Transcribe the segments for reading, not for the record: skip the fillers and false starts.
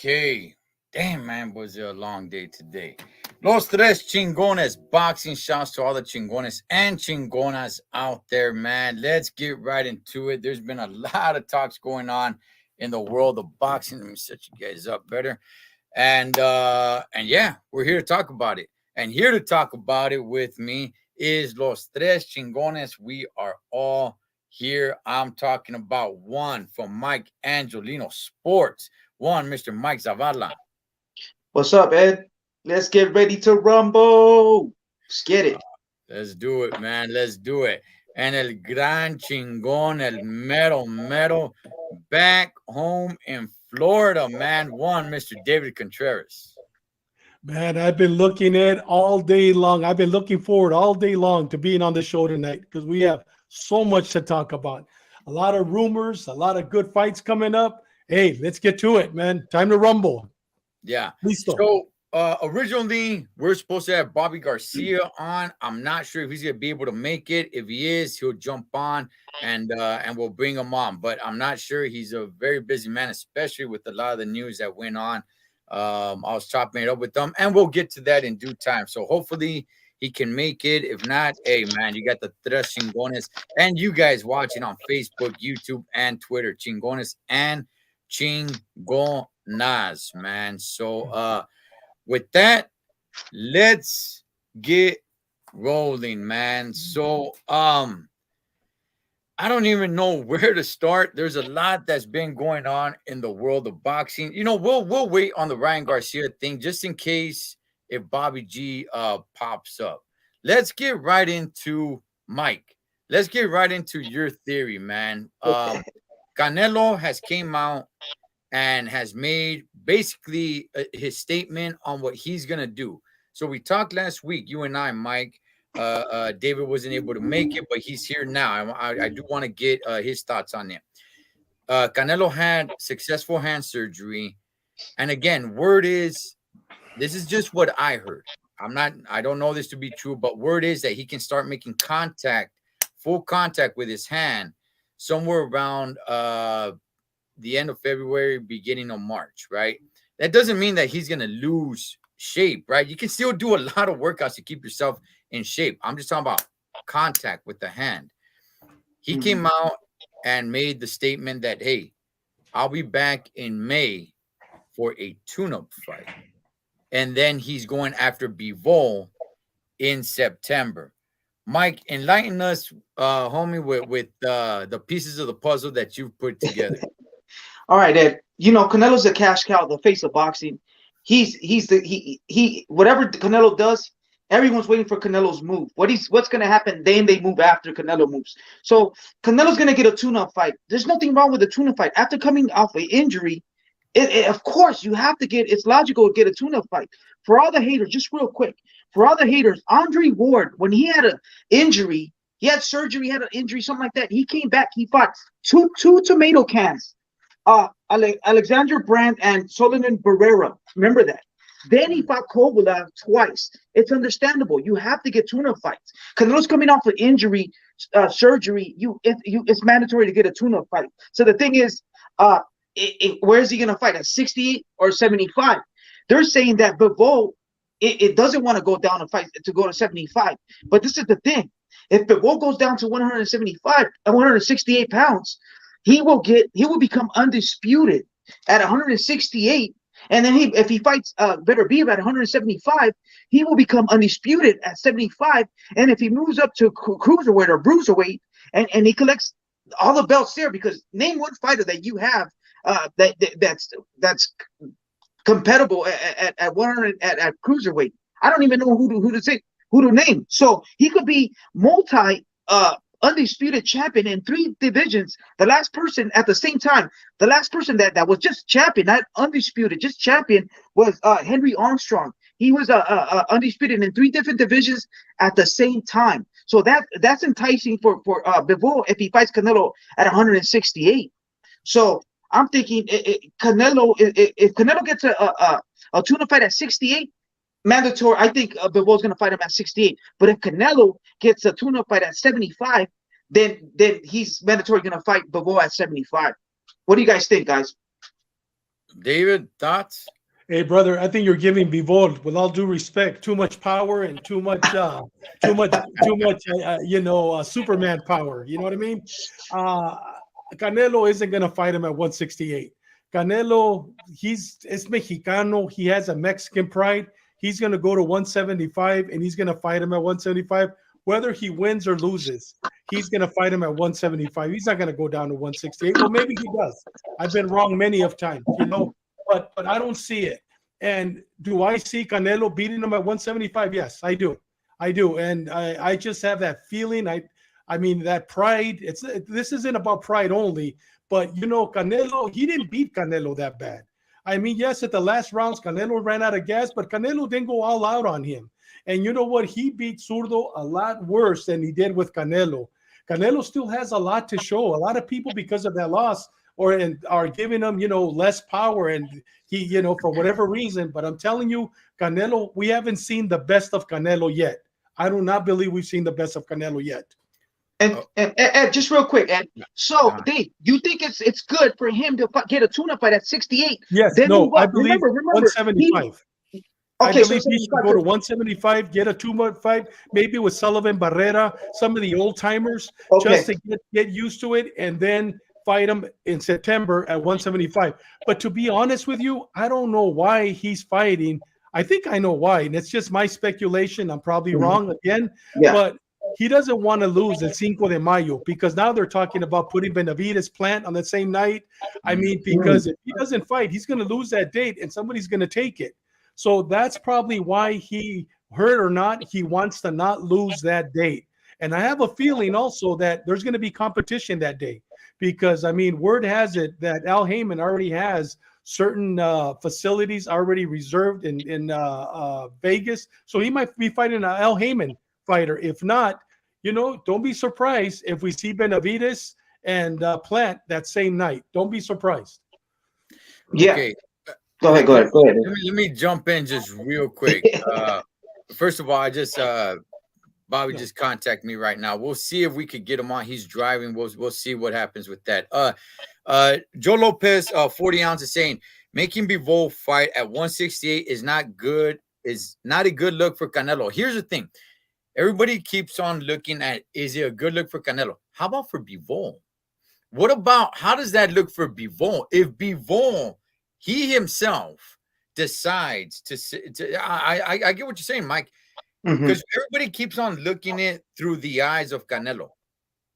Okay. Damn, man, was it a long day today. Los Tres Chingones boxing. Shouts to all the chingones and chingonas out there, man. Let's get right into it. There's been a lot of talks going on in the world of boxing. Let me set you guys up better. And yeah, we're here to talk about it. And here to talk about it with me is Los Tres Chingones. We are all here. I'm talking about one from Mike Angelino Sports. One, Mr. Mike Zavala. What's up, Ed? Let's get ready to rumble. Let's get it. Let's do it, man. Let's do it. And el gran chingón, el mero, back home in Florida, man. One, Mr. David Contreras. Man, I've been looking at all day long. I've been looking forward all day long to being on the show tonight because we have so much to talk about. A lot of rumors, a lot of good fights coming up. Hey, let's get to it, man. Time to rumble. Yeah. Listo. So originally, we're supposed to have Bobby Garcia on. I'm not sure if he's going to be able to make it. If he is, he'll jump on and we'll bring him on. But I'm not sure. He's a very busy man, especially with a lot of the news that went on. I was chopping it up with them, and we'll get to that in due time. So hopefully he can make it. If not, hey, man, you got the Tres Chingones and you guys watching on Facebook, YouTube, and Twitter. Chingones and Chingonas, man. So with that, let's get rolling, man. So I don't even know where to start. There's a lot that's been going on in the world of boxing. You know, we'll wait on the Ryan Garcia thing just in case if Bobby G pops up. Let's get right into Mike. Let's get right into your theory, man. Canelo has came out and has made basically his statement on what he's gonna do. So we talked last week, you and I, Mike. David wasn't able to make it, but he's here now. I do want to get his thoughts on it. Canelo had successful hand surgery, and again, word is this is just what I heard. I don't know this to be true, but word is that he can start making full contact with his hand somewhere around the end of February, beginning of March, right? That doesn't mean that he's gonna lose shape, right? You can still do a lot of workouts to keep yourself in shape. I'm just talking about contact with the hand. He came out and made the statement that, hey, I'll be back in May for a tune-up fight. And then he's going after Bivol in September. Mike, enlighten us, homie, with the pieces of the puzzle that you've put together. All right, Ed. You know, Canelo's a cash cow, the face of boxing. He whatever Canelo does, Everyone's waiting for Canelo's move. What's gonna happen? Then they move after Canelo moves. So Canelo's gonna get a tune-up fight. There's nothing wrong with a tune-up fight. After coming off an injury, of course you have to get. It's logical to get a tune-up fight. For all the haters, just real quick. For all the haters, Andre Ward, when he had an injury, he had surgery, he had an injury, something like that. He came back. He fought two tomato cans. Alexander Brandt and Solomon Barrera. Remember that. Then he fought Kovalev twice. It's understandable. You have to get tune-up fights. Canelo's coming off an injury, surgery. It's mandatory to get a tune-up fight. So the thing is, where is he going to fight? At 68 or 75? They're saying that Bivol, it doesn't want to go down and fight to go to 75. But this is the thing. If Bivol goes down to 175 and 168 pounds, he will become undisputed at 168. And then if he fights Beterbiev at 175, he will become undisputed at 75. And if he moves up to cruiserweight or bruiserweight, and he collects all the belts there, because name one fighter that you have that's compatible at 100 at cruiserweight. I don't even know who to name. So he could be multi undisputed champion in 3 divisions. The last person at the same time, the last person that was just champion, not undisputed, just champion, was Henry Armstrong. He was undisputed in 3 different divisions at the same time. So that's enticing for Bivol if he fights Canelo at 168. So I'm thinking Canelo, if Canelo gets a tuna fight at 68, mandatory. I think Bivol's going to fight him at 68. But if Canelo gets a tune-up fight at 75, then he's mandatory going to fight Bivol at 75. What do you guys think, guys? David, thoughts? Hey, brother, I think you're giving Bivol, with all due respect, too much power and too much, Superman power. You know what I mean? Canelo isn't going to fight him at 168. Canelo, it's Mexicano. He has a Mexican pride. He's going to go to 175, and he's going to fight him at 175. Whether he wins or loses, he's going to fight him at 175. He's not going to go down to 168. Well, maybe he does. I've been wrong many of times, but I don't see it. And do I see Canelo beating him at 175? Yes, I do. And I just have that feeling. I mean, that pride. This isn't about pride only, but Canelo, he didn't beat Canelo that bad. I mean, yes, at the last rounds, Canelo ran out of gas, but Canelo didn't go all out on him. And you know what? He beat Zurdo a lot worse than he did with Canelo. Canelo still has a lot to show. A lot of people, because of that loss, are giving him, less power, and he, for whatever reason. But I'm telling you, Canelo, we haven't seen the best of Canelo yet. I do not believe we've seen the best of Canelo yet. And just real quick, Ed. So, Dave, you think it's good for him to get a tune-up fight at 68? Yes. Then no, I believe remember, 175. I believe he should go to 175, get a tune-up fight, maybe with Sullivan, Barrera, some of the old timers, just to get used to it, and then fight him in September at 175. But to be honest with you, I don't know why he's fighting. I think I know why, and it's just my speculation. I'm probably wrong again, but he doesn't want to lose el Cinco de Mayo, because now they're talking about putting Benavides Plant on the same night. I mean, because if he doesn't fight, he's going to lose that date and somebody's going to take it. So that's probably why he, hurt or not, he wants to not lose that date. And I have a feeling also that there's going to be competition that day, because, I mean, word has it that Al Heyman already has certain facilities already reserved in Vegas. So he might be fighting an Al Heyman fighter. If not, don't be surprised if we see Benavides and Plant that same night. Don't be surprised. Yeah. Okay. Go ahead. Let me jump in just real quick. First of all, I just Bobby just contacted me right now. We'll see if we could get him on. He's driving. We'll see what happens with that. Joe Lopez, 40 ounces, saying making Bivol fight at 168 is not good. Is not a good look for Canelo. Here's the thing. Everybody keeps on looking at, is it a good look for Canelo? How about for Bivol? What about, how does that look for Bivol? If Bivol, he himself decides to I get what you're saying, Mike, because everybody keeps on looking at it through the eyes of Canelo.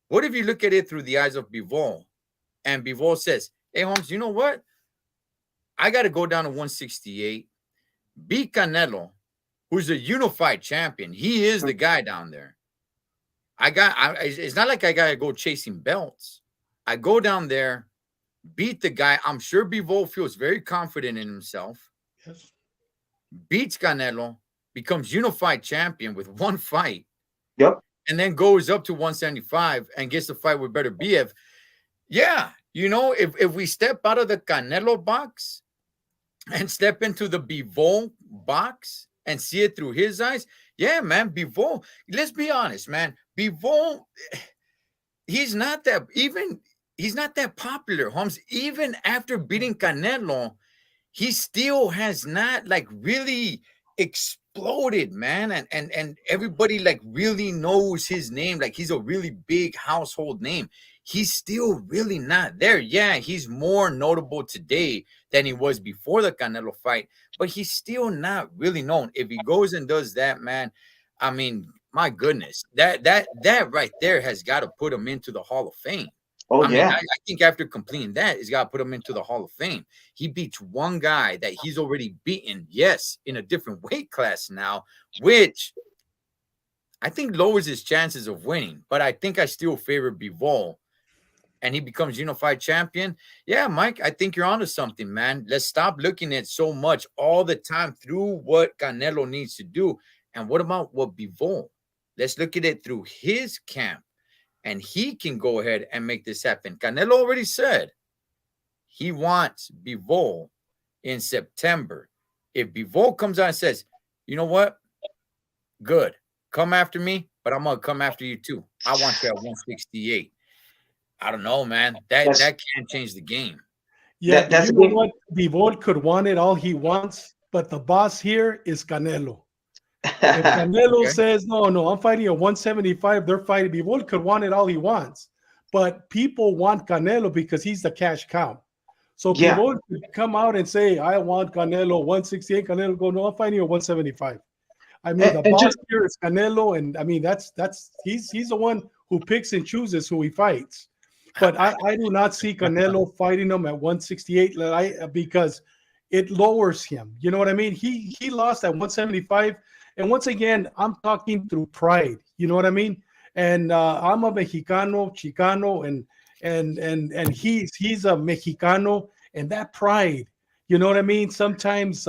What if you look at it through the eyes of Bivol, and Bivol says, hey, Holmes, you know what? I got to go down to 168, beat Canelo, who's a unified champion. He is the guy down there. It's not like I got to go chasing belts. I go down there, beat the guy. I'm sure Bivol feels very confident in himself, Yes. beats Canelo, becomes unified champion with one fight, Yep. and then goes up to 175 and gets the fight with Better BF. Yeah, if we step out of the Canelo box and step into the Bivol box and see it through his eyes, yeah, man, Bivol, let's be honest, man. Bivol, he's not that popular, Holmes. Even after beating Canelo, he still has not like really exploded, man. And everybody like really knows his name. Like he's a really big household name. He's still really not there. Yeah, he's more notable today than he was before the Canelo fight, but he's still not really known. If he goes and does that, man, I mean, my goodness, that right there has got to put him into the Hall of Fame. Oh I mean, yeah. I think after completing that, he's got to put him into the Hall of Fame. He beats one guy that he's already beaten, yes, in a different weight class now, which I think lowers his chances of winning. But I think I still favor Bivol, and he becomes unified champion. Yeah, Mike, I think you're onto something, man. Let's stop looking at so much all the time through what Canelo needs to do. And what about what Bivol? Let's look at it through his camp, and he can go ahead and make this happen. Canelo already said he wants Bivol in September. If Bivol comes out and says, you know what? Good. Come after me, but I'm going to come after you too. I want you at 168. I don't know, man. That can't change the game. Yeah, but That's you a know good. what? Bivol could want it all he wants, but the boss here is Canelo. If Canelo Okay. says, no, I'm fighting at 175, they're fighting. Bivol could want it all he wants, but people want Canelo because he's the cash cow. So Yeah. Bivol could come out and say, I want Canelo 168. Canelo go, no, I'm fighting at 175. I mean, the And boss just here is Canelo, and I mean that's he's the one who picks and chooses who he fights. But I do not see Canelo fighting him at 168 because it lowers him. You know what I mean? He lost at 175, and once again, I'm talking through pride. You know what I mean? And I'm a Mexicano, Chicano, and he's a Mexicano, and that pride. You know what I mean? Sometimes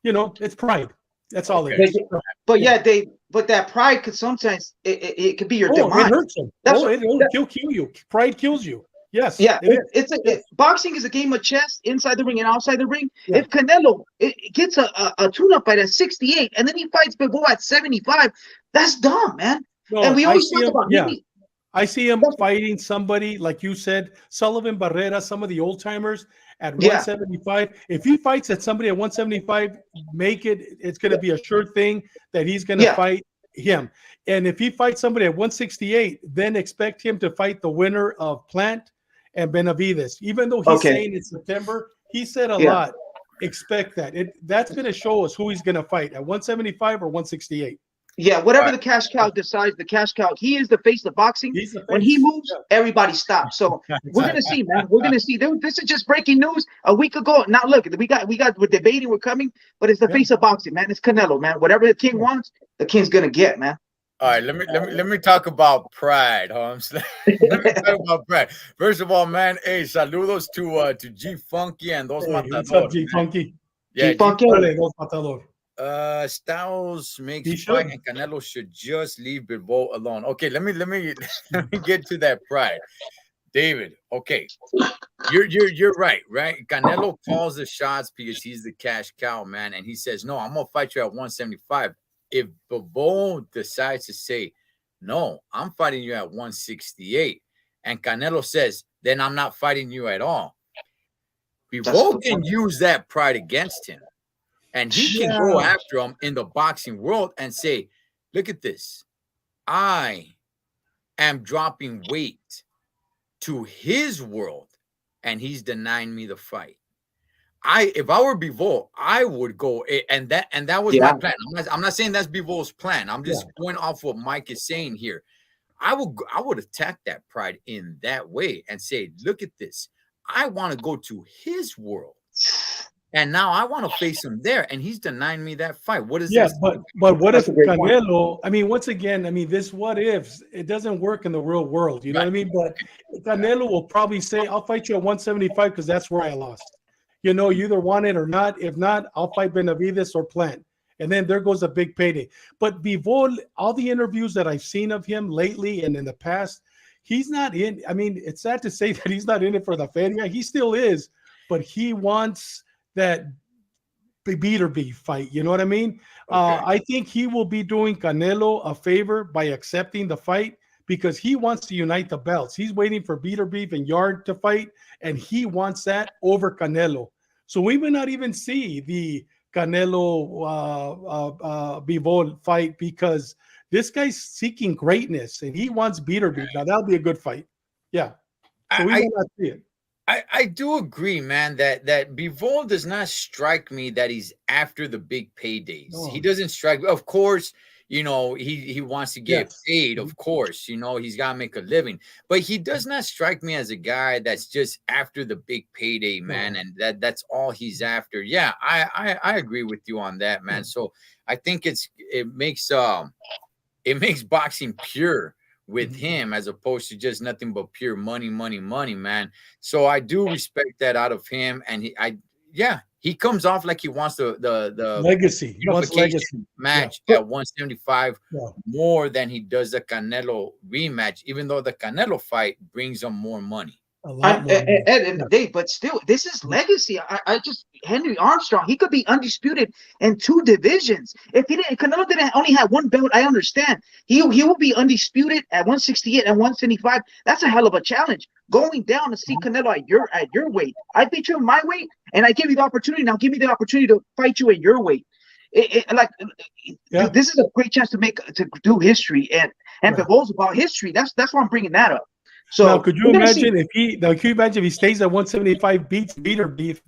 it's pride. That's all it Okay. is. but Yeah. yeah, but that pride could sometimes it could be your Oh, it demise. hurts him. That's Oh, what it'll kill you. Pride kills you. Yes, Yeah, it is. it's Yes. boxing is a game of chess inside the ring and outside the ring. Yeah. If Canelo it gets a tune-up fight at 68 and then he fights Bivol at 75, that's dumb, man. No, And we I always see talk him. about Yeah, him. I see him fighting somebody like you said, Sullivan Barrera, some of the old timers at Yeah. 175. If he fights at somebody at 175, make it. It's going to be a sure thing that he's going to Yeah. fight him. And if he fights somebody at 168, then expect him to fight the winner of Plant and Benavides. Even though he's Okay. saying it's September, he said a Yeah. lot. Expect that. That's going to show us who he's going to fight at 175 or 168. Yeah, All whatever right. the cash cow decides, the cash cow, he is the face of boxing. He's the When he face. moves, everybody stops. So we're gonna see, man. We're gonna see. This is just breaking news a week ago. Now look, we're debating, we're coming, but it's the Yeah. face of boxing, man. It's Canelo, man. Whatever the king wants, the king's gonna get, man. All right, let me talk about pride, Holmes. Let me talk about pride. First of all, man, hey, saludos to G Funky and Dos Hey, what's up, Matadores. G Funky? Yeah, G Funky. Dale, Dos Matador. Styles makes He fight, should. and Canelo should just leave Bivol alone. Okay, let me let me get to that pride, David. Okay, you're right, right? Canelo calls the shots because he's the cash cow, man, and he says, "No, I'm gonna fight you at 175." If Bivol decides to say, "No, I'm fighting you at 168," and Canelo says, "Then I'm not fighting you at all," Bivol can use that pride against him. And he can go Yeah. after him in the boxing world and say, look at this. I am dropping weight to his world, and he's denying me the fight. If I were Bivol, I would go, and that was my plan. I'm not saying that's Bivol's plan. I'm just going off what Mike is saying here. I would attack that pride in that way and say, look at this. I want to go to his world. and now I want to face him there, and he's denying me that fight. What is Yeah, this? but what if That's a great point. Canelo? I mean, once again, I mean, this what ifs it doesn't work in the real world. You know Right. what I mean? But Canelo will probably say, "I'll fight you at 175 because that's where I lost." You know, you either want it or not. If not, I'll fight Benavides or Plant, and then there goes a big payday. But Bivol, all the interviews that I've seen of him lately and in the past, he's not in. I mean, it's sad to say that he's not in it for the feria. He still is, but he wants that beat or beef fight. You know what I mean? Okay. I think he will be doing Canelo a favor by accepting the fight because he wants to unite the belts. He's waiting for beat or beef and Yard to fight, and he wants that over Canelo. So we may not even see the Canelo Bivol fight because this guy's seeking greatness and he wants beat or beef. Now that'll be a good fight. Yeah. So we I, may not see it. I do agree, man, that Bivol does not strike me that he's after the big paydays. No. He doesn't strike. Of course, you know, he wants to get Yes. paid. Of course, you know, he's got to make a living. But he does not strike me as a guy that's just after the big payday, man. No. And that's all he's after. Yeah, I agree with you on that, man. So I think it makes boxing pure with him as opposed to just nothing but pure money, money, money, man. So I do respect that out of him, and he comes off like he wants the Legacy. He wants unification legacy. match Yeah. at 175 Yeah. more than he does the Canelo rematch, even though the Canelo fight brings him more money. A lot more. At the end of the day, but still, this is legacy. I just Henry Armstrong. He could be undisputed in 2 divisions. If Canelo didn't only have 1 belt, I understand. He will be undisputed at 168 and 175. That's a hell of a challenge. Going down to see Canelo at your weight. I beat you in my weight, and I give you the opportunity. Now give me the opportunity to fight you at your weight. Yeah. This is a great chance to do history, and Right. Pivol's about history. That's why I'm bringing that up. So Now, could you we're gonna see. imagine if he stays at 175, beats beater beef,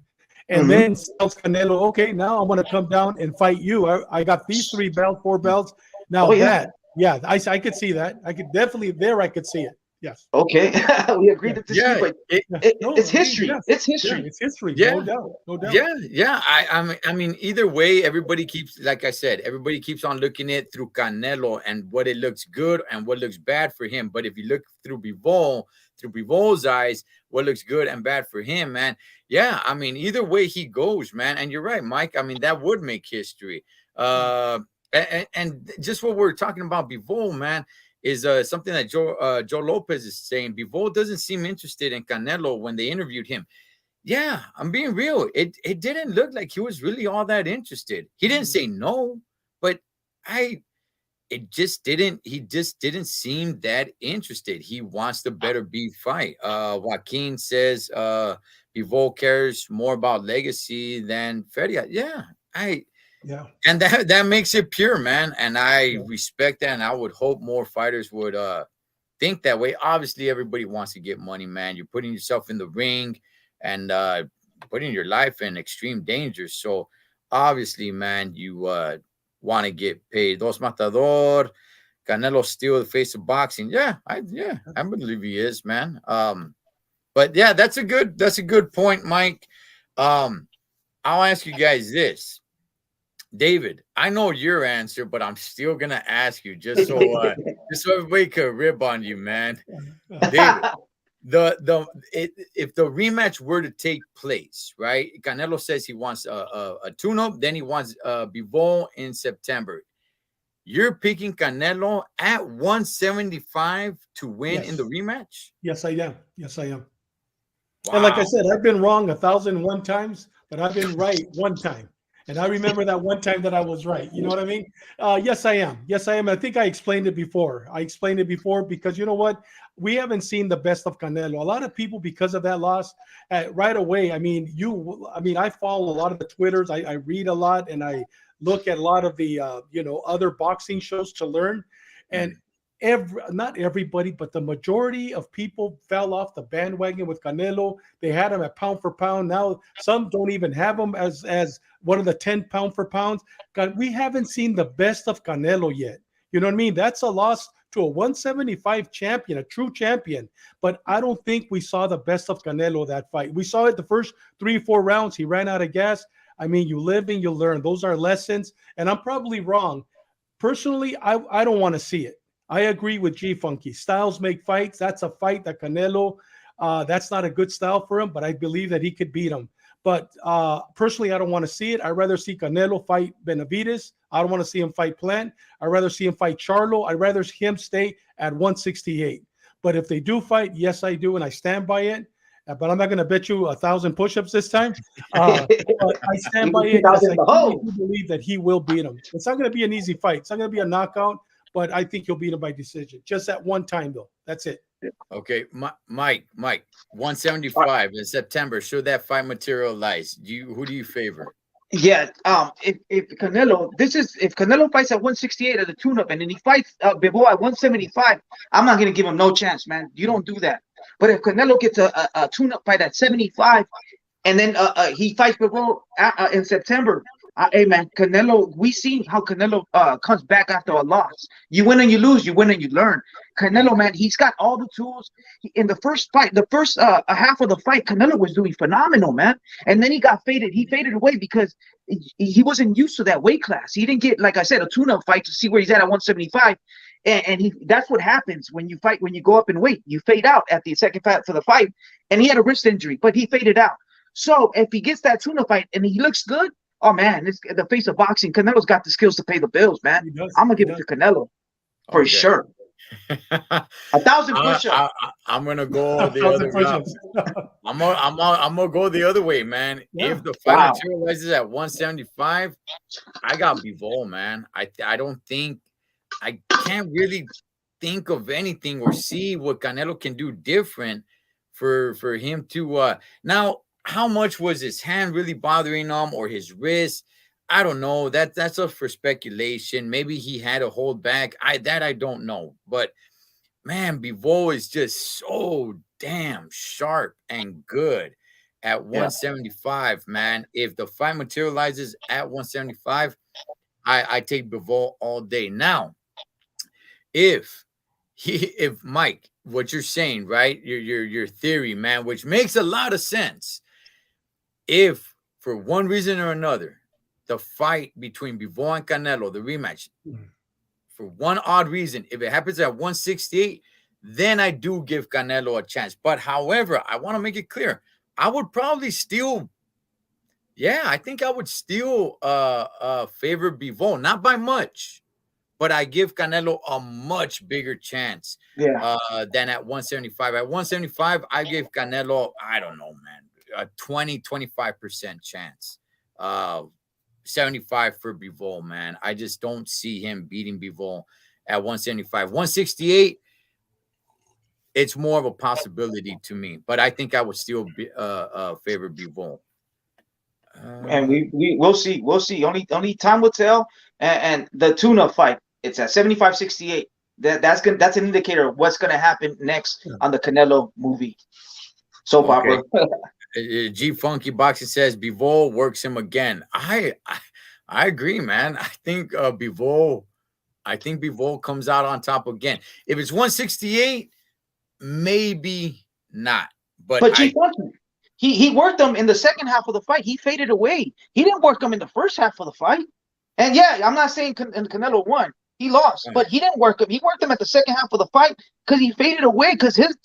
and Mhm. then tells Canelo, okay, now I'm going to come down and fight you. I got these 3 belts, 4 belts. Now Oh, yeah. I could see that. I could definitely I could see it. Yes. Okay, we agreed to disagree, Yeah, but No, it's history. yes. It's Yeah, history. it's history. Yeah. No doubt. No doubt. Yeah. I mean, either way, everybody keeps, like I said, everybody keeps on looking at it through Canelo and what it looks good and what looks bad for him. But if you look through Bivol's eyes, what looks good and bad for him, man. Yeah, I mean, either way he goes, man. And you're right, Mike. I mean, that would make history. And just what we're talking about, Bivol, man, is something that Joe Lopez is saying. Bivol doesn't seem interested in Canelo when they interviewed him. Yeah, I'm being real. It didn't look like he was really all that interested. He didn't say no, but he just didn't seem that interested. He wants the better beef fight. Joaquin says Bivol cares more about legacy than Feria. Yeah, Yeah. and that makes it pure, man. And I respect that, and I would hope more fighters would think that way. Obviously, everybody wants to get money, man. You're putting yourself in the ring and putting your life in extreme danger. So obviously, man, you want to get paid. Dos Matador, Canelo still the face of boxing. Yeah, I believe he is, man. But yeah, that's a good point, Mike. I'll ask you guys this. David, I know your answer, but I'm still gonna ask you just so everybody could rib on you, man. David, if the rematch were to take place, right? Canelo says he wants a tune-up, then he wants Bivol in September. You're picking Canelo at 175 to win in the rematch? Yes, I am. Yes, I am. Wow. And like I said, I've been wrong 1,001 times, but I've been right 1 time. And I remember that 1 time that I was right. You know what I mean? Yes, I am. Yes, I am. I think I explained it before. Because you know what? We haven't seen the best of Canelo. A lot of people, because of that loss, right away. I mean, I follow a lot of the Twitters. I read a lot, and I look at a lot of the other boxing shows to learn. And not everybody, but the majority of people fell off the bandwagon with Canelo. They had him at pound for pound. Now some don't even have him as one of the 10 pound for pounds. God, we haven't seen the best of Canelo yet. You know what I mean? That's a loss to a 175 champion, a true champion. But I don't think we saw the best of Canelo that fight. We saw it the first 3 or 4 rounds. He ran out of gas. I mean, you live and you learn. Those are lessons. And I'm probably wrong. Personally, I don't want to see it. I agree with G Funky. Styles make fights. That's a fight that Canelo, that's not a good style for him, but I believe that he could beat him. But personally, I don't want to see it. I'd rather see Canelo fight Benavidez. I don't want to see him fight Plant. I'd rather see him fight Charlo. I'd rather him stay at 168. But if they do fight, yes, I do, and I stand by it. But I'm not going to bet you 1,000 push-ups this time. But I stand by it. Yes, I do believe that he will beat him. It's not going to be an easy fight. It's not going to be a knockout, but I think he'll beat him by decision. Just at one time, though. That's it. Okay, Mike, 175 in September. Should that fight materialize? Who do you favor? Yeah, if Canelo fights at 168 at the tune-up, and then he fights Bivol at 175, I'm not gonna give him no chance, man. You don't do that. But if Canelo gets a tune-up fight at 75, and then he fights Bivol in September, hey man, Canelo, we see how Canelo comes back after a loss. You win and you lose, you win and you learn. Canelo, man, he's got all the tools. In the first fight, the first half of the fight, Canelo was doing phenomenal, man. And then he got faded. He faded away because he wasn't used to that weight class. He didn't get, like I said, a tune-up fight to see where he's at 175. And that's what happens when you fight, when you go up in weight. You fade out at the second fight for the fight. And he had a wrist injury, but he faded out. So if he gets that tuna fight and he looks good, oh man, it's the face of boxing. Canelo's got the skills to pay the bills, man. I'm gonna give it to Canelo for sure. 1,000 push-ups. I'm gonna go the other way. I'm gonna go the other way, man. Yeah. If the fight materializes at 175, I got Bivol, man. I don't think I can't really think of anything or see what Canelo can do different for him to now. How much was his hand really bothering him or his wrist? I don't know. That's up for speculation. Maybe he had to hold back. I don't know. But man, Bivol is just so damn sharp and good at 175, man. If the fight materializes at 175, I take Bivol all day. Now, if Mike, what you're saying, right? Your theory, man, which makes a lot of sense. If for one reason or another, the fight between Bivol and Canelo, the rematch, for one odd reason, if it happens at 168, then I do give Canelo a chance. But however, I want to make it clear, I would probably still, I think I would still favor Bivol, not by much, but I give Canelo a much bigger chance than at 175. At 175, I give Canelo, I don't know, man, a 20-25% chance. 75 for Bivol, man. I just don't see him beating Bivol at 175. 168, it's more of a possibility to me, but I think I would still favor Bivol. And we'll see. We'll see. Only time will tell. And the tuna fight, it's at 75-68. That's an indicator of what's gonna happen next on the Canelo movie. Soap opera. G Funky Boxing says Bivol works him again. I agree, man. I think Bivol comes out on top again. If it's 168, maybe not. But G Funky, he worked him in the second half of the fight. He faded away. He didn't work him in the first half of the fight. And I'm not saying Canelo won. He lost, but he didn't work him. He worked him at the second half of the fight because he faded away because his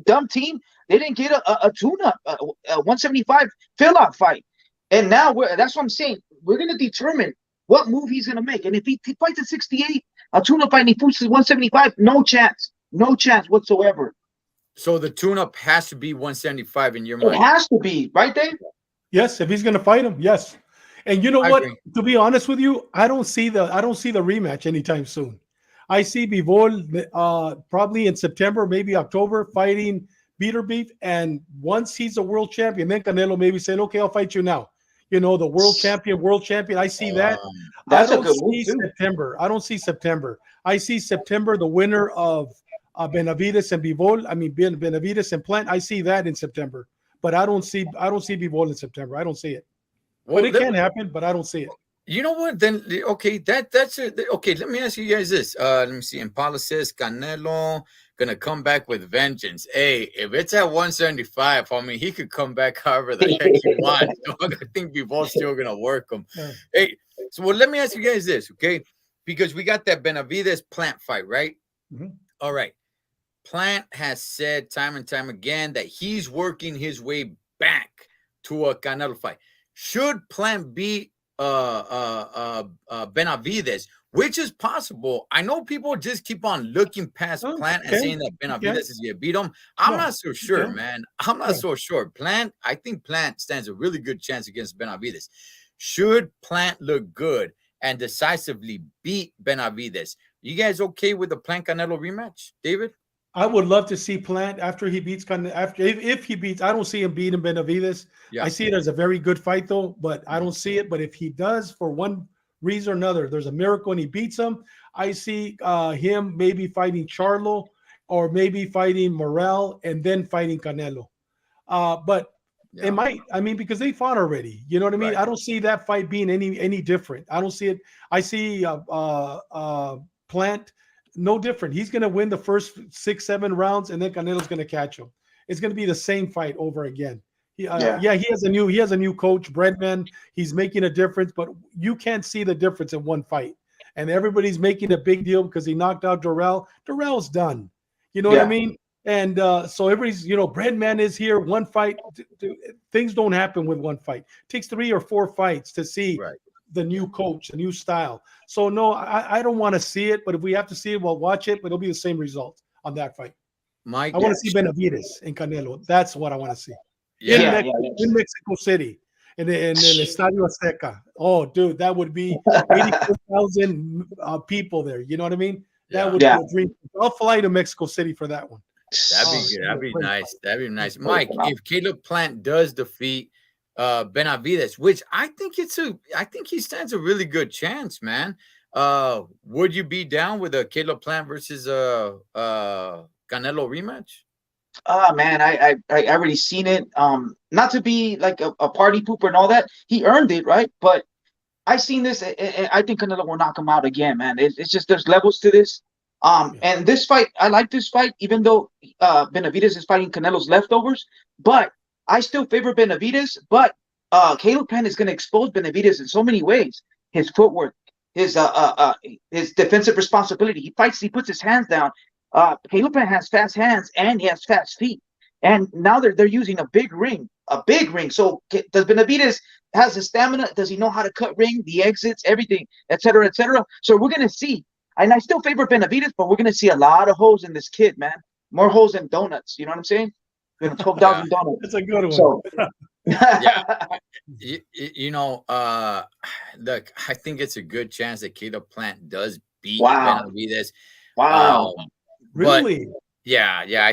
dumb team, they didn't get a tune-up, a 175 fill-out fight. And now that's what I'm saying. We're going to determine what move he's going to make. And if he fights at 68, a tune-up fight, and he pushes 175, no chance whatsoever. So the tune-up has to be 175 in your mind? It has to be, right, Dave? Yes, if he's going to fight him, yes. And you know what? To be honest with you, I don't see the rematch anytime soon. I see Bivol probably in September, maybe October, fighting Peter Beef. And once he's a world champion, then Canelo maybe saying, "Okay, I'll fight you now." You know, the world champion. I see that. That's I don't see September. I don't see September. I see September, the winner of Benavidez and Bivol. I mean, Benavidez and Plant. I see that in September. But I don't see Bivol in September. I don't see it. Well, but it can happen, but I don't see it. You know what? Then okay, that's it. Okay, let me ask you guys this. Let me see. Impala says Canelo gonna come back with vengeance. Hey, if it's at 175, I mean he could come back however the heck he wants. Dog. I think we both still gonna work him. Yeah. Hey, so well, let me ask you guys this, okay? Because we got that Benavidez Plant fight, right? Mhm. All right. Plant has said time and time again that he's working his way back to a Canelo fight. Should Plant beat Benavidez, which is possible? I know people just keep on looking past Oh, Plant and okay. saying that Okay. Benavidez is going to beat him. I'm Yeah. not so sure, Okay. man. I'm not Yeah. so sure. Plant, I think Plant stands a really good chance against Benavidez. Should Plant look good and decisively beat Benavidez, you guys okay with the Plant Canelo rematch, David? I would love to see Plant after he beats after if he beats. I don't see him beating Benavidez. Yeah. I see it as a very good fight though, but I Mhm. don't see it. But if he does for one reason or another, there's a miracle and he beats him. I see him maybe fighting Charlo or maybe fighting Morel and then fighting Canelo. But it Yeah. might. I mean, because they fought already. You know what I mean? Right. I don't see that fight being any different. I don't see it. I see Plant no different. He's going to win the first 6, 7 rounds, and then Canelo's going to catch him. It's going to be the same fight over again. Yeah. Yeah, he has a new coach, Breadman. He's making a difference, but you can't see the difference in one fight. And everybody's making a big deal because he knocked out Durrell. Durrell's done. You know what I Yeah. mean? And so everybody's, Breadman is here. One fight, things don't happen with one fight. It takes 3 or 4 fights to see Right. the new coach, the new style. So no, I don't want to see it. But if we have to see it, we'll watch it. But it'll be the same result on that fight. Mike, I want to see Benavidez and Canelo. That's what I want to see yeah. in Mexico City, in the Estadio Azteca. Oh, dude, that would be 84,000 people there. You know what I mean? That Yeah. would Yeah. be a dream. I'll fly to Mexico City for that one. That'd be Oh, good. it'd That'd be be great. nice. That'd be nice. Mike, if Caleb Plant does defeat Benavidez, which I think he stands a really good chance, man. Would you be down with a Caleb Plant versus Canelo rematch? Oh man, I already seen it. Not to be like a party pooper and all that. He earned it, right? But I seen this, and I think Canelo will knock him out again, man. It's just there's levels to this. Yeah. And this fight, I like this fight, even though Benavidez is fighting Canelo's leftovers. But I still favor Benavidez. But Caleb Plant is going to expose Benavidez in so many ways. His footwork, his defensive responsibility. He fights. He puts his hands down. Caleb Plant has fast hands and he has fast feet. And now they're using a big ring, a big ring. So does Benavidez has the stamina? Does he know how to cut ring, the exits, everything, et cetera, et cetera? So we're gonna see. And I still favor Benavidez, but we're gonna see a lot of holes in this kid, man. More holes than donuts. You know what I'm saying? 12,000 donuts. That's a good one. So Yeah. Look, I think it's a good chance that Caleb Plant does beat Wow. Benavidez. Wow. But Really? yeah, I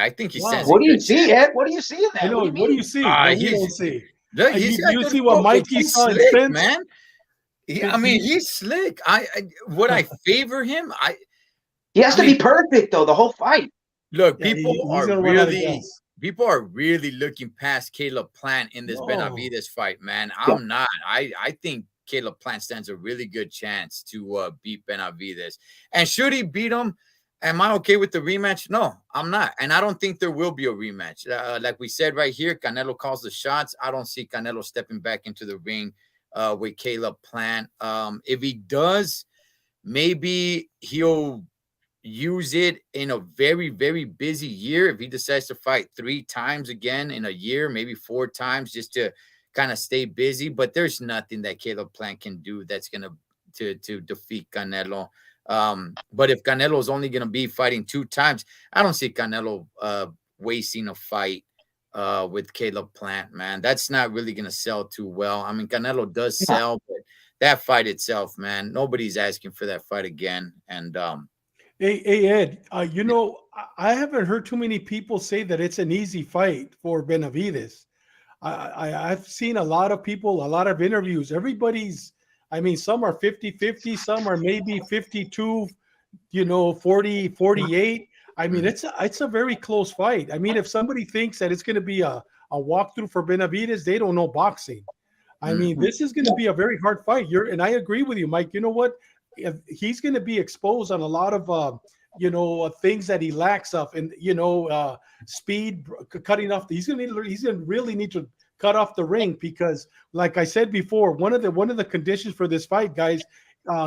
think he Wow. stands a What do you good see, chance. Ed? What do you see in that? I know. What do What do you you mean? see that we don't He's see? look, he's You, got you good see what footwork. Mikey He's saw in slick, Spence? man. I mean, he's slick. Would I favor him? He has I to mean, be perfect though, the whole fight. look, Yeah, he's gonna run out of gas. people are really looking past Caleb Plant in this No. Benavidez fight, man. Yeah. I'm not. I think Caleb Plant stands a really good chance to beat Benavidez. And should he beat him, am I okay with the rematch? No, I'm not. And I don't think there will be a rematch. Like we said right here, Canelo calls the shots. I don't see Canelo stepping back into the ring with Caleb Plant. If he does, maybe he'll use it in a very, very busy year. If he decides to fight 3 times again in a year, maybe 4 times, just to kind of stay busy. But there's nothing that Caleb Plant can do that's gonna to defeat Canelo. But if Canelo is only gonna be fighting 2 times, I don't see Canelo wasting a fight with Caleb Plant, man. That's not really gonna sell too well. I mean, Canelo does Yeah. sell, but that fight itself, man, nobody's asking for that fight again. And Hey Ed, I haven't heard too many people say that it's an easy fight for Benavidez. I've seen a lot of people, a lot of interviews. I mean, some are 50-50, some are maybe 52, 40, 48. I mean, it's a very close fight. I mean, if somebody thinks that it's going to be a walkthrough for Benavidez, they don't know boxing. I mean, Mhm. this is going to be a very hard fight. And I agree with you, Mike. You know what? If he's going to be exposed on a lot of, things that he lacks of, and speed, cutting off. He's going to really need to cut off the ring because, like I said before, one of the conditions for this fight, guys,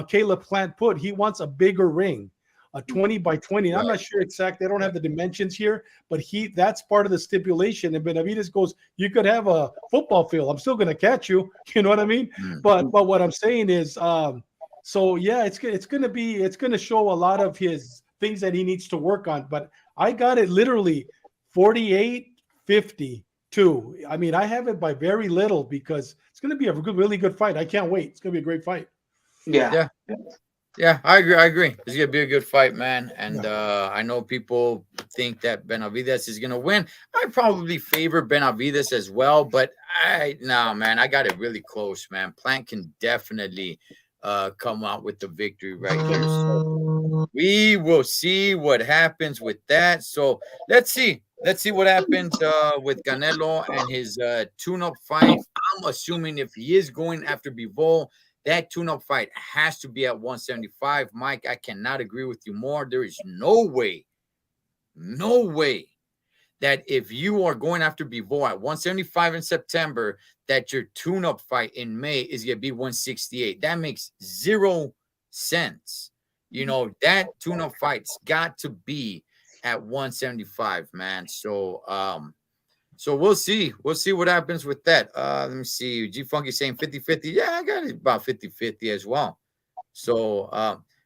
Caleb Plant he wants a bigger ring. A 20 by 20. I'm Right. not sure exactly. I don't have the dimensions here, but that's part of the stipulation. And Benavides goes, you could have a football field. I'm still going to catch you. You know what I mean? Mm. But what I'm saying is, so yeah, it's going to show a lot of his things that he needs to work on. But I got it literally 48-52. I mean, I have it by very little because it's going to be a really good fight. I can't wait. It's going to be a great fight. Yeah. Yeah. Yeah, I agree. I agree. It's gonna be a good fight, man. And Yeah. I know people think that Benavides is gonna win. I probably favor Benavides as well, but man, I got it really close, man. Plant can definitely come out with the victory right here. So we will see what happens with that. So let's see. Let's see what happens with Canelo and his tune-up fight. I'm assuming if he is going after Bivol, that tune-up fight has to be at 175. Mike, I cannot agree with you more. There is no way that if you are going after Bivol at 175 in September, that your tune-up fight in May is going to be 168. That makes zero sense. You know, that tune-up fight's got to be at 175, man. So we'll see. We'll see what happens with that. Let me see. G Funky saying 50-50. Yeah, I got it about 50-50 as well. So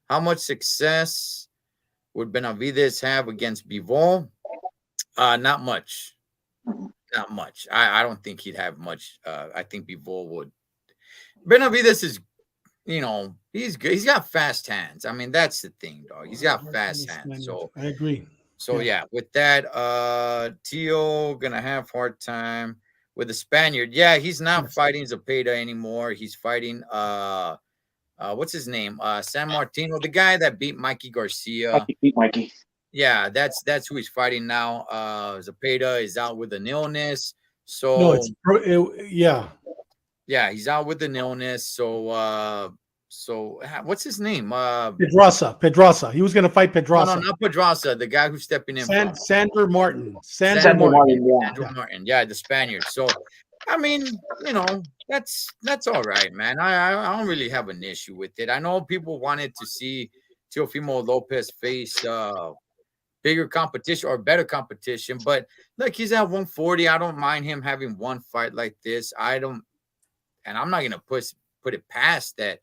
how much success would Benavides have against Bivol? Not much. Not much. I don't think he'd have much. I think Bivol would. Benavides is, he's good. He's got fast hands. I mean, that's the thing, dog. He's got fast hands. So I agree. yeah, with that, Tio gonna have hard time with the Spaniard. Yeah, he's not fighting Zepeda anymore. He's fighting what's his name? San Martino, the guy that beat Mikey Garcia. Mikey. Yeah, that's who he's fighting now. Zepeda is out with an illness. No, So yeah. yeah, he's out with an illness. So what's his name? Pedraza. He was going to fight Pedraza. No, not Pedraza, the guy who's stepping in. Sander Martin. Sandro Martin. Sandro Martin. Yeah, the Spaniard. So, I mean, that's all right, man. I don't really have an issue with it. I know people wanted to see Teofimo Lopez face bigger competition or better competition, but look, he's at 140. I don't mind him having one fight like this. And I'm not gonna put it past that.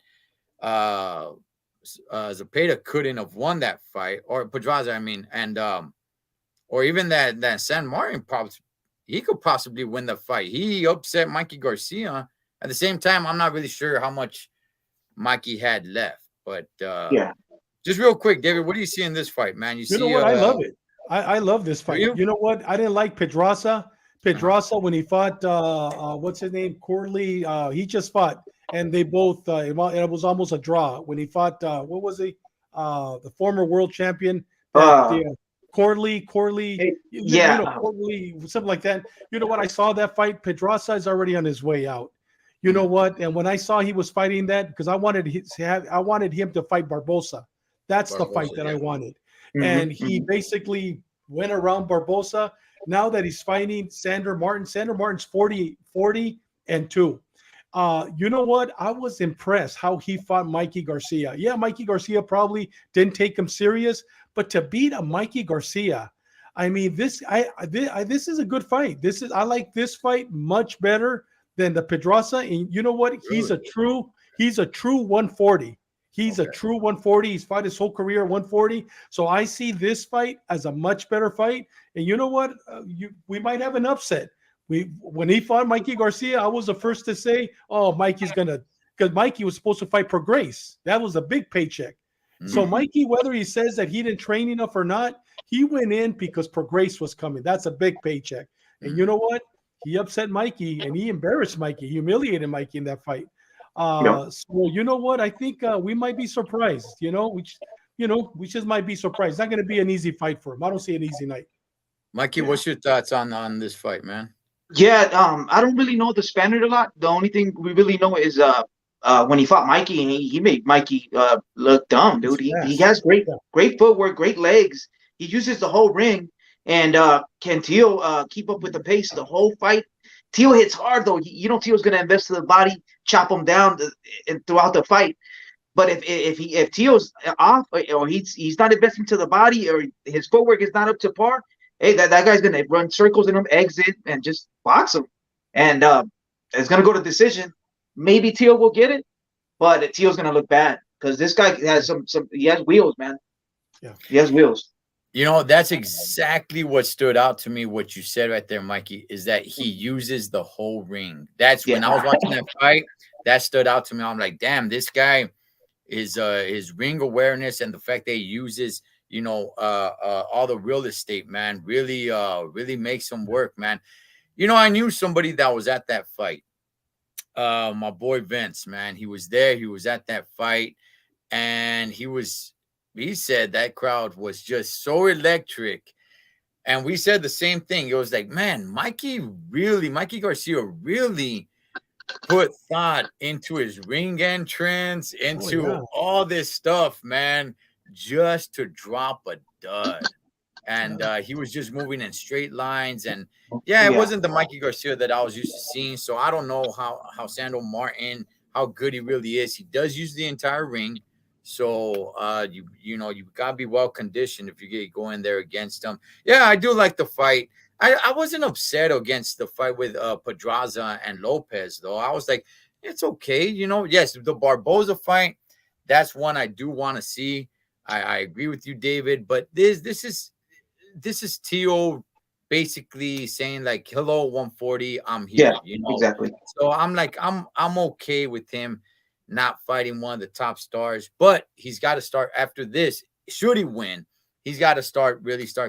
Zepeda couldn't have won that fight, or Pedraza, I mean, and or even that San Martin he could possibly win the fight. He upset Mikey Garcia. At the same time, I'm not really sure how much Mikey had left, but Yeah. just real quick, David, what do you see in this fight, man? You know what? I love it. I love this fight. You know what? I didn't like Pedraza. When he fought what's his name? Corley. He just fought. And they both, it was almost a draw when he fought, what was he? The former world champion, Corley, yeah. Corley, something like that. You know what? I saw that fight. Pedraza is already on his way out. You know what? And when I saw he was fighting that, because I wanted him to fight Barbosa. That's the fight that I wanted. Mm-hmm. And he basically went around Barbosa. Now that he's fighting Sander Martin's 40-2. You know what? I was impressed how he fought Mikey Garcia. Yeah, Mikey Garcia probably didn't take him serious, but to beat a Mikey Garcia, I mean, this is a good fight. I like this fight much better than the Pedraza. And you know what? He's a true 140. He's a true 140. He's fought his whole career at 140. So I see this fight as a much better fight. And you know what? We might have an upset. When he fought Mikey Garcia, I was the first to say, "Oh, because Mikey was supposed to fight Prograis. That was a big paycheck." Mm-hmm. So Mikey, whether he says that he didn't train enough or not, he went in because Prograis was coming. That's a big paycheck. And you know what? He upset Mikey and he embarrassed Mikey, humiliated Mikey in that fight. So you know what? I think we might be surprised. We just might be surprised. It's not going to be an easy fight for him. I don't see an easy night. Mikey, what's your thoughts on this fight, man? Yeah, I don't really know the Spaniard a lot. The only thing we really know is when he fought Mikey, and he made Mikey look dumb, He's dude. He fast. has great Yeah. great footwork, great legs. He uses the whole ring, and can Tio keep up with the pace the whole fight? Tio hits hard though. Tio's gonna invest to the body, chop him down throughout the fight. But if Tio's off, or he's not investing to the body, or his footwork is not up to par, hey, that guy's gonna run circles in him, exit, and just box him, and it's gonna go to decision. Maybe Tio will get it, but Tio's gonna look bad because this guy has some he has wheels, man. Yeah. He has wheels. That's exactly what stood out to me. What you said right there, Mikey, is that he uses the whole ring. That's Yeah, when I was watching that fight. That stood out to me. I'm like, damn, this guy is his ring awareness and the fact that he uses all the real estate, man, really makes him work, man. I knew somebody that was at that fight. My boy Vince, man, he was there. He was at that fight, and he said that crowd was just so electric. And we said the same thing. It was like, man, Mikey Garcia really put thought into his ring entrance, Oh into yeah. all this stuff, man, just to drop a dud. And Yeah. he was just moving in straight lines. And yeah, it yeah, wasn't the Mikey Garcia that I was used to seeing. So I don't know how Sandro Martin, how good he really is. He does use the entire ring. So you gotta be well conditioned if you get going there against him. Yeah, I do like the fight. I wasn't upset against the fight with Pedraza and Lopez, though. I was like, it's okay. Yes, the Barboza fight, that's one I do want to see. I agree with you, David. But this is Tio basically saying like, hello, 140, I'm yeah, here. exactly. So I'm like, I'm okay with him not fighting one of the top stars, but he's got to start after this. Should he win? He's got to start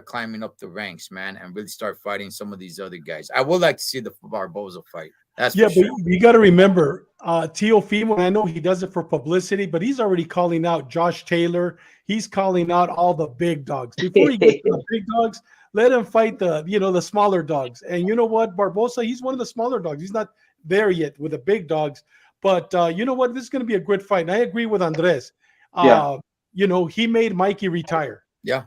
climbing up the ranks, man, and really start fighting some of these other guys. I would like to see the Barboza fight. That's for Yeah, but sure. you got to remember, Teofimo, and I know he does it for publicity, but he's already calling out Josh Taylor. He's calling out all the big dogs. Before he gets to the big dogs, let him fight the smaller dogs. And you know what, Barbosa, he's one of the smaller dogs. He's not there yet with the big dogs. But you know what? This is going to be a good fight. And I agree with Andres. Yeah, He made Mikey retire. Yeah,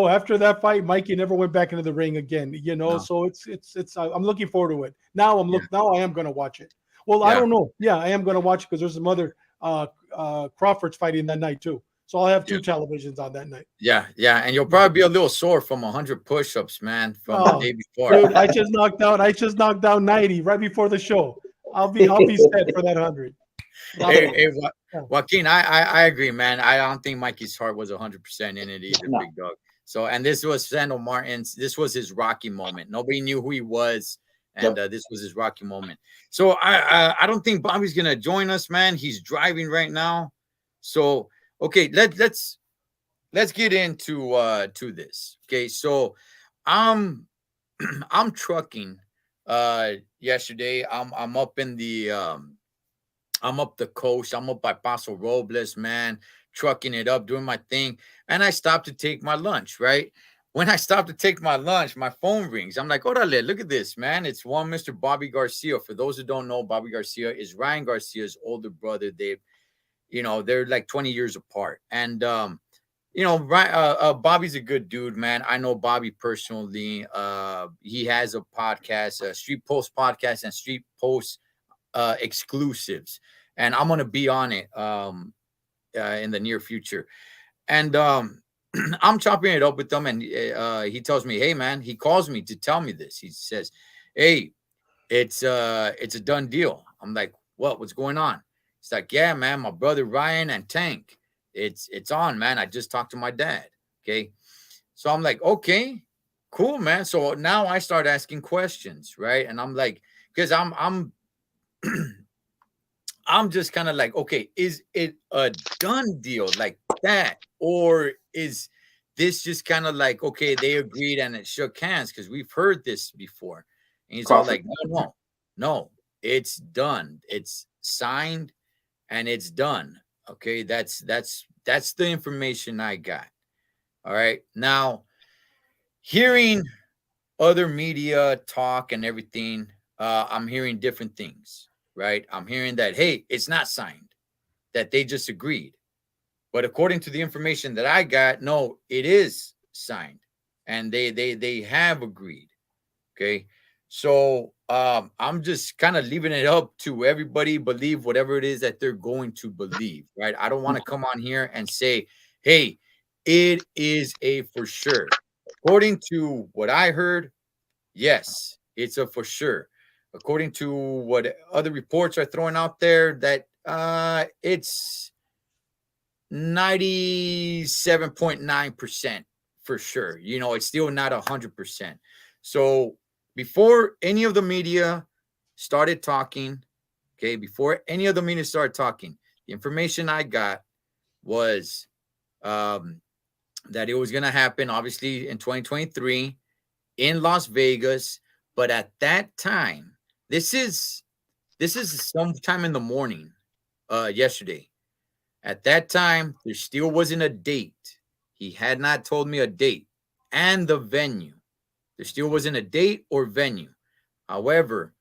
After that fight, Mikey never went back into the ring again. no, So it's. I'm looking forward to it. Now yeah, Now I am going to watch it. Well, I yeah, don't know. Yeah, I am going to watch it because there's some other Crawfords fighting that night too. So I'll have yeah, two televisions on that night. yeah. And you'll probably be a little sore from 100 push-ups, man, from the Oh, day before. dude, I just knocked out. I just knocked down 90 right before the show. I'll be set for that 100. Hey, Promise. hey, Yeah. Joaquin, I agree, man. I don't think Mikey's heart was 100% in it either, no, big dog. So, and this was Sandro Martin's. This was his Rocky moment. Nobody knew who he was, and yep. this was his Rocky moment. So, I don't think Bobby's gonna join us, man. He's driving right now. So, okay, let's get into to this. Okay, so I'm I'm trucking. Yesterday, I'm up in the I'm up the coast. I'm up by Paso Robles, man, trucking it up, doing my thing. And I stopped to take my lunch, right? When I stopped to take my lunch, my phone rings. I'm like, orale, look at this, man. It's one Mr. Bobby Garcia. For those who don't know, Bobby Garcia is Ryan Garcia's older brother. They're like 20 years apart. And Bobby's a good dude, man. I know Bobby personally. He has a podcast, a Street Post podcast, and Street Post exclusives, and I'm gonna be on it in the near future. And I'm chopping it up with them, and he tells me, "Hey, man," he calls me to tell me this. He says, "Hey, it's a done deal." I'm like, "What? What's going on?" He's like, "Yeah, man, my brother Ryan and Tank, it's on, man. I just talked to my dad." Okay, so I'm like, "Okay, cool, man." So now I start asking questions, right? And I'm like, because I'm just kind of like, okay, is it a done deal like that? Or is this just kind of like, okay, they agreed and it shook hands? Because we've heard this before. And he's all Crawford. like, no, it's done. It's signed and it's done. Okay, that's the information I got. All right. Now, hearing other media talk and everything, I'm hearing different things, right? I'm hearing that, hey, it's not signed, that they just agreed. But according to the information that I got, no, it is signed, and they have agreed. Okay, so I'm just kind of leaving it up to everybody believe whatever it is that they're going to believe, right? I don't want to come on here and say, hey, it is a for sure. According to what I heard, yes, it's a for sure. According to what other reports are throwing out there, that it's 97.9% for sure. You know, it's still not 100%. So before any of the media started talking, okay, before any of the media started talking, the information I got was um, that it was going to happen, obviously, in 2023 in Las Vegas. But at that time, this is sometime in the morning, yesterday. At that time, there still wasn't a date. He had not told me a date and the venue. There still wasn't a date or venue. However,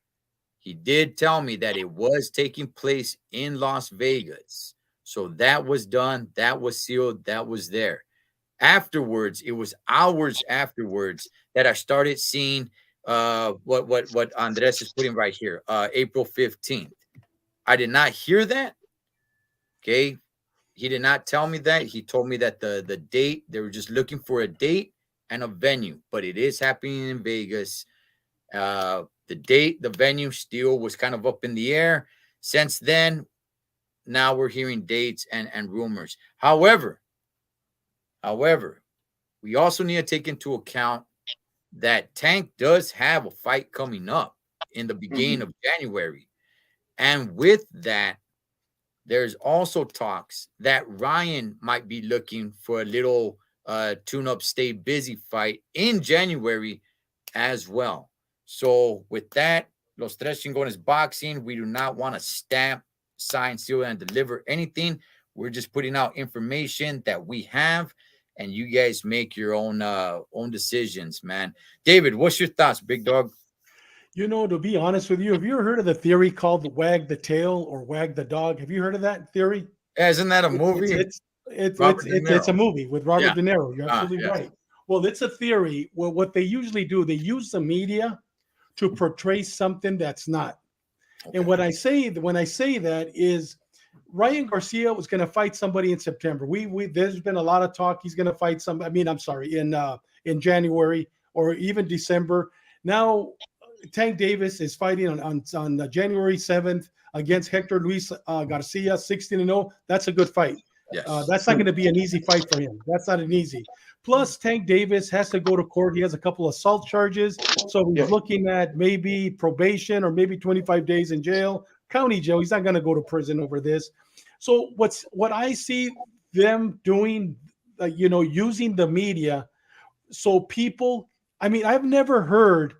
he did tell me that it was taking place in Las Vegas. So that was done, that was sealed, that was there. Afterwards, it was hours afterwards that I started seeing what Andres is putting right here, April 15th. I did not hear that. Okay. He did not tell me that. He told me that the date, they were just looking for a date and a venue, but it is happening in Vegas. The date, the venue still was kind of up in the air. Since then, now we're hearing dates and rumors. However, we also need to take into account that Tank does have a fight coming up in the beginning of January. And with that, there's also talks that Ryan might be looking for a little tune-up, stay busy fight in January as well. So with that, Los Tres Chingones Boxing, we do not want to stamp, sign, seal, and deliver anything. We're just putting out information that we have, and you guys make your own decisions, man. David, what's your thoughts, big dog? You know, to be honest with you, have you ever heard of the theory called the wag the tail or wag the dog? Have you heard of that theory? Yeah, isn't that a It's movie? it's it's Robert it's De it's, it's a Niro. movie with Yeah. Robert De Niro. You're absolutely Yes. right. Well, it's a theory. Well, what they usually do, they use the media to portray something that's not. Okay. And what I say when I say that is Ryan Garcia was going to fight somebody in September. We there's been a lot of talk he's going to fight some. I mean, I'm sorry, in January or even December. Now Tank Davis is fighting on January 7th against Hector Luis Garcia, 16-0. That's a good fight. Yes. That's not going to be an easy fight for him. That's not an easy. Plus, Tank Davis has to go to court. He has a couple of assault charges. So he's looking at maybe probation or maybe 25 days in jail, county jail. He's not going to go to prison over this. So what I see them doing, using the media so people, I mean, I've never heard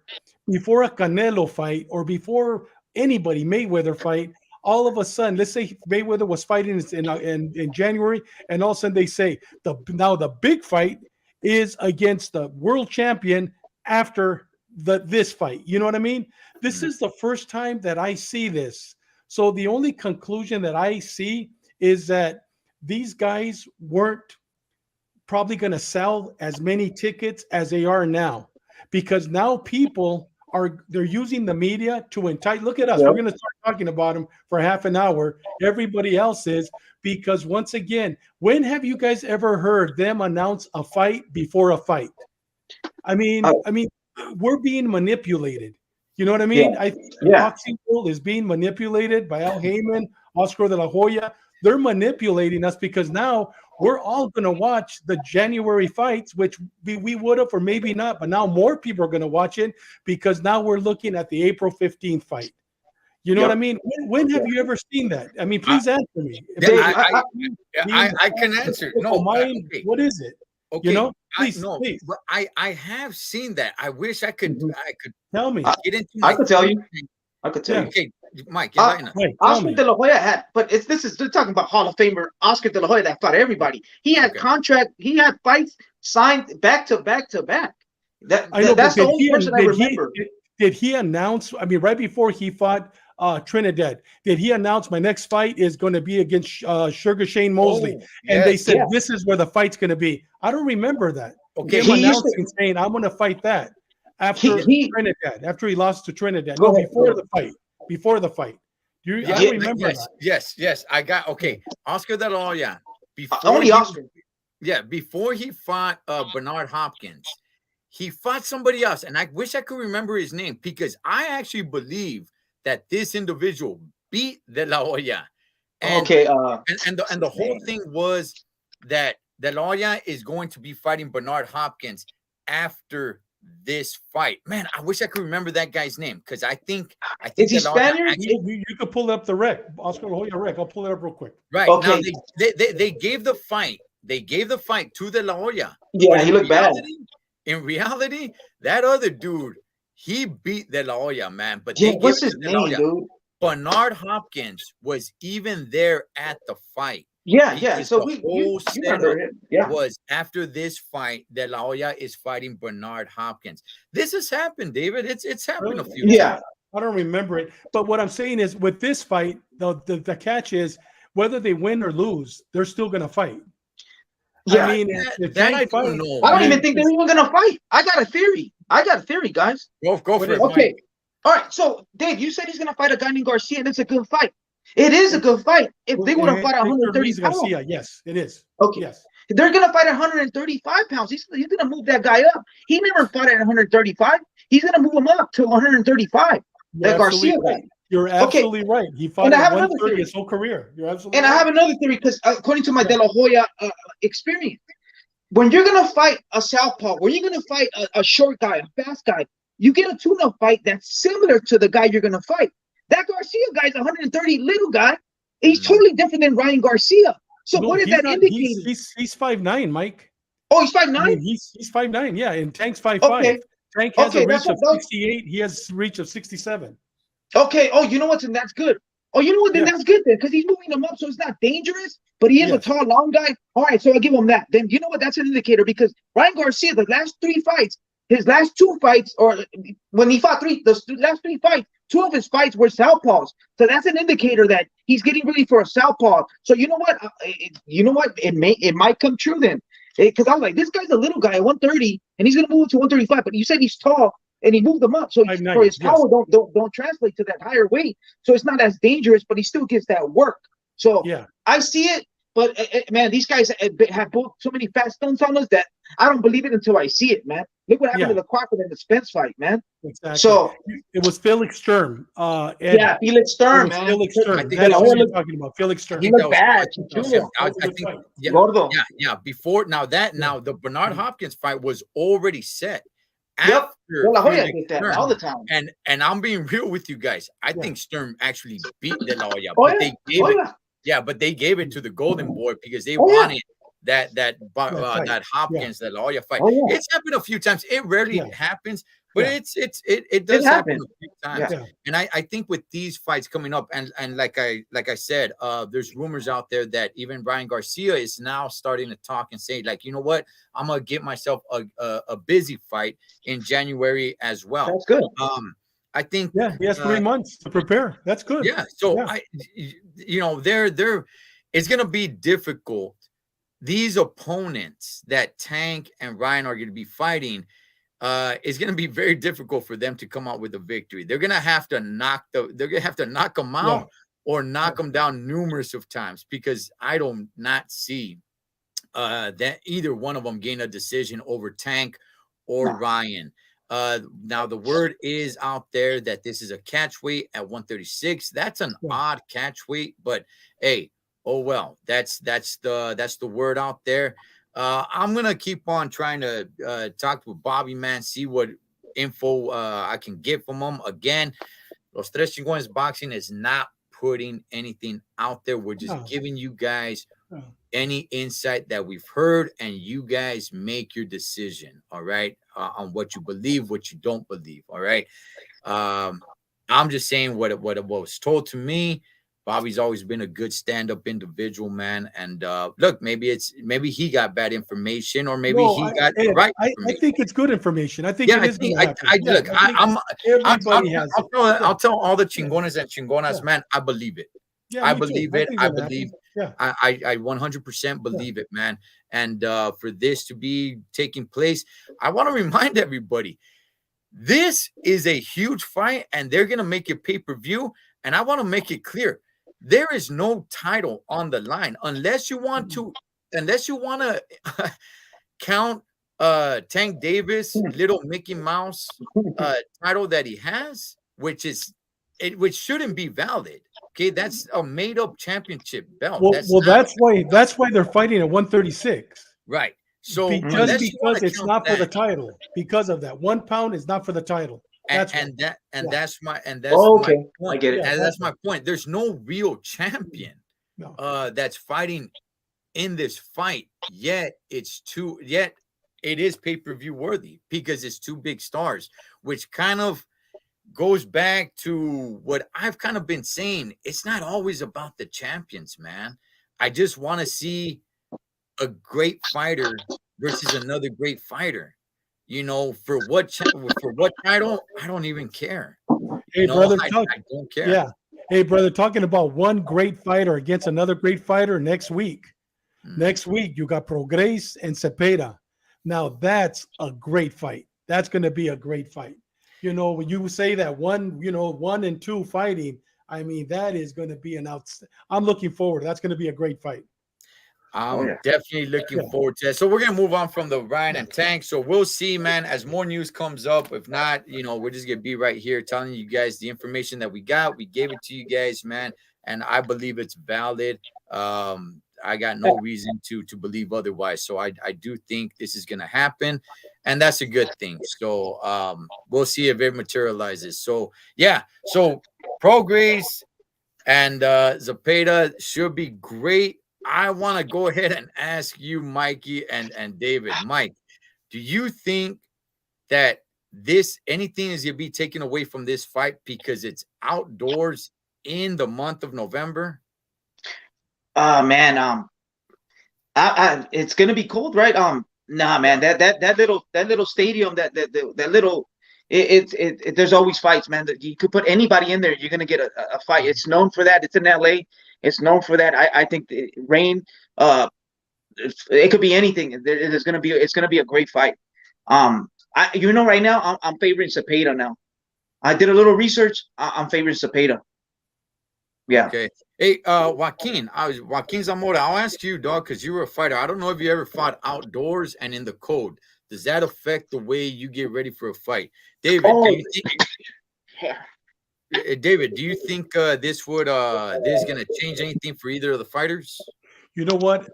before a Canelo fight or before anybody Mayweather fight, all of a sudden, let's say Mayweather was fighting in January, and all of a sudden they say now the big fight is against the world champion after this fight. You know what I mean? This is the first time that I see this. So the only conclusion that I see is that these guys weren't probably going to sell as many tickets as they are now, because now people they're using the media to entice. Look at us. We're going to start talking about them for half an hour. Everybody else is, because once again, when have you guys ever heard them announce a fight before a fight? I mean, we're being manipulated. You know what I mean? I think the boxing world is being manipulated by Al Heyman, Oscar de la Hoya. They're manipulating us because now we're all going to watch the January fights, which we would have or maybe not, but now more people are going to watch it because now we're looking at the April 15th fight. You know what I mean? When have you ever seen that? I mean, please answer me. I can answer. No, okay. What is it? Okay, you know, please. But I have seen that. I wish I could tell me. Get into. I could tell you. I could tell you. Okay, Mike, enlighten us. Oscar De La Hoya had, but they're talking about Hall of Famer Oscar De La Hoya that fought everybody. He had he had fights signed back to back to back. That's the only person I remember. did he announce? I mean, right before he fought Trinidad, did he announce my next fight is going to be against Sugar Shane Mosley? Oh, And they yes. said Yeah. this is where the fight's going to be. I don't remember that. Okay, Him He used to. announcing saying I'm going to fight that He after he. Trinidad, after he lost to Trinidad. Go No, ahead. before the fight. Before the fight. I yeah, don't remember yes, that. yes. I got okay. Oscar De La Hoya. Before Only he, Oscar. yeah, before he fought Bernard Hopkins, he fought somebody else, and I wish I could remember his name because I actually believe that this individual beat De La Hoya, and Okay. the whole thing was that De La Hoya is going to be fighting Bernard Hopkins after this fight. Man, I wish I could remember that guy's name because I Is think he De La Hoya Spaniard? You could pull up the rec, Oscar La Hoya rec. I'll pull it up real quick. right now Okay. they gave the fight. They gave the fight to De La Hoya. Yeah, But he looked bad. in reality, that other dude, he beat De La Hoya, man. But Yeah. they gave What's it his to De La name, Hoya. dude? Bernard Hopkins was even there at the fight Yeah. because So the we whole you remember setup him? Yeah. was after this fight, De La Hoya is fighting Bernard Hopkins. This has happened, David. It's happened a Really? few Yeah. times. I don't remember it. But what I'm saying is, with this fight, the catch is whether they win or lose, they're still going to fight. I Yeah. mean, if That I Tank fight, don't know, I don't man. even think they're even gonna fight. I got a theory. Guys. Go What for is it, it? Mike. Okay. All right. So Dave, you said he's gonna fight a guy named Garcia, and it's a good fight. It is a good fight. If they would have fought Hector 130 Luis pounds, Garcia, yes, it is. okay. Yes. They're gonna fight at 135 pounds. He's gonna move that guy up. He never fought at 135. He's gonna move him up to 135. You're That Garcia absolutely guy. right. You're Okay. absolutely right. He fought And I at have another 130 theory. his whole career. You're absolutely And I right. have another theory because according to my Yeah. De La Hoya experience, when you're gonna fight a southpaw, when you're gonna fight a short guy, a fast guy, you get a tune-up fight that's similar to the guy you're gonna fight. That Garcia guy's 130 little guy. He's totally different than Ryan Garcia. So No, what is he's that not. indicating? He's 5'9", Mike. Oh, he's I mean, 5'9"? he's 5'9", yeah, and Tank's 5'5". Okay. Tank has Okay, a that's reach of what 68. He has a reach of 67. okay. Oh, you know what? Then that's good. Oh, you know what? Then Yeah. that's good then, because he's moving him up, so it's not dangerous. But he is a Yes. tall, long guy. All right, so I'll give him that. Then you know what? That's an indicator because Ryan Garcia, the last three fights, his last two fights, or when he fought the last three fights, two of his fights were southpaws. So that's an indicator that he's getting ready for a southpaw. So you know what? It might come true then, because I was like, this guy's a little guy at 130, and he's gonna move to 135. But you said he's tall, and he moved him up, so 5'9", for his yes. power don't translate to that higher weight. So it's not as dangerous, but he still gets that work. So Yeah. I see it, but man, these guys have both so many fast stunts on us that I don't believe it until I see it, man. Look what happened Yeah. to the Crawford and the Spence fight, man. Exactly. So it was Felix Sturm. Ed, yeah, Felix it Sturm, was man. Felix Sturm. I think That's that what was- you're talking about. Felix Sturm. He that looked was- bad. I Chichulo. think Yeah. Gordo. yeah. Before now the Bernard Hopkins fight was already set. Yep. After De La Hoya Felix did that Sturm. all the time. And I'm being real with you guys. I Yeah. think Sturm actually beat De La Hoya, Oh but yeah. they gave Oh it. yeah. Yeah, but they gave it to the Golden Boy because they Oh, yeah. wanted that fight. Hopkins De La Hoya fight. Oh, yeah. It's happened a few times. It rarely Yeah. happens, but Yeah. it does happen happened. a few times. Yeah. And I think with these fights coming up, and like I said, there's rumors out there that even Ryan Garcia is now starting to talk and say, like, you know what, I'm gonna get myself a busy fight in January as well. That's good. I think Yeah, he has 3 months to prepare. That's good. yeah. So Yeah. they're it's gonna be difficult. These opponents that Tank and Ryan are going to be fighting, is going to be very difficult for them to come out with a victory. They're going to have to knock them out or knock them down numerous of times because I don't not see that either one of them gain a decision over Tank or Ryan. Now the word is out there that this is a catch weight at 136. That's an odd catch weight, but hey, oh well, that's the word out there. I'm gonna keep on trying to talk to Bobby, man, see what info I can get from him. Again, Los Tres Chingones Boxing is not putting anything out there. We're just giving you guys any insight that we've heard, and you guys make your decision, all right, on what you believe, what you don't believe, all right. I'm just saying what was told to me. Bobby's always been a good stand-up individual, man. And look, maybe he got bad information, or maybe No, he got Ed, right I information. think it's good information. I think Yeah, it I is going think to happen. I Yeah, look. I think everybody has it. Yeah, I'll tell all the yeah, chingones and chingonas, yeah, man. I believe it. yeah. I Me too. believe I it. think it's I going to believe. happen. Yeah, I 100% yeah. believe it, man. And for this to be taking place, I want to remind everybody this is a huge fight, and they're gonna make it pay-per-view. And I want to make it clear: there is no title on the line unless you want to count Tank Davis little Mickey Mouse title that he has, which shouldn't be valid. Okay, that's a made-up championship belt. That's Well, not that's why they're fighting at 136. right. So Just unless you want because to it's count not for the that, title. Because of that, 1 pound is not for the title. That's why. Yeah, that's Oh, my okay, I point. get it. yeah. And That's that's why. my point. There's no real champion No. that's fighting in this fight, yet it is pay-per-view worthy because it's two big stars, which kind of goes back to what I've kind of been saying. It's not always about the champions, man. I just want to see a great fighter versus another great fighter. For what title, I don't even care. Hey, brother, I don't care. yeah. Hey, brother, talking about one great fighter against another great fighter next week. Mm. Next week, you got Prograis and Cepeda. Now, that's a great fight. That's going to be a great fight. When you say that 1 and 2 fighting, I mean, that is going to be I'm looking forward. That's going to be a great fight. Oh I'm yeah. definitely looking Yeah. forward to that. So we're gonna move on from the Ryan and Tank. So we'll see, man, as more news comes up. If not, we're just gonna be right here telling you guys the information that we got. We gave it to you guys, man, and I believe it's valid. I got no reason to believe otherwise. So I do think this is gonna happen, and that's a good thing. So we'll see if it materializes. So yeah, so Progress and Zapata should be great. I want to go ahead and ask you, Mikey and David. Mike, do you think that anything is gonna be taken away from this fight because it's outdoors in the month of November? Man, it's gonna be cold, right? Nah, man, that little stadium, that little, there's always fights, man. That you could put anybody in there, you're gonna get a fight. It's known for that. It's in LA. It's known for that. I think rain, it could be anything. It's gonna be a great fight. Right now I'm favoring Cepeda now. I did a little research. I'm favoring Cepeda. Yeah. Okay. Hey, Joaquin Zamora. I'll ask you, dog, because you were a fighter. I don't know if you ever fought outdoors and in the cold. Does that affect the way you get ready for a fight, David? Oh, David, do you think this is gonna change anything for either of the fighters? You know what?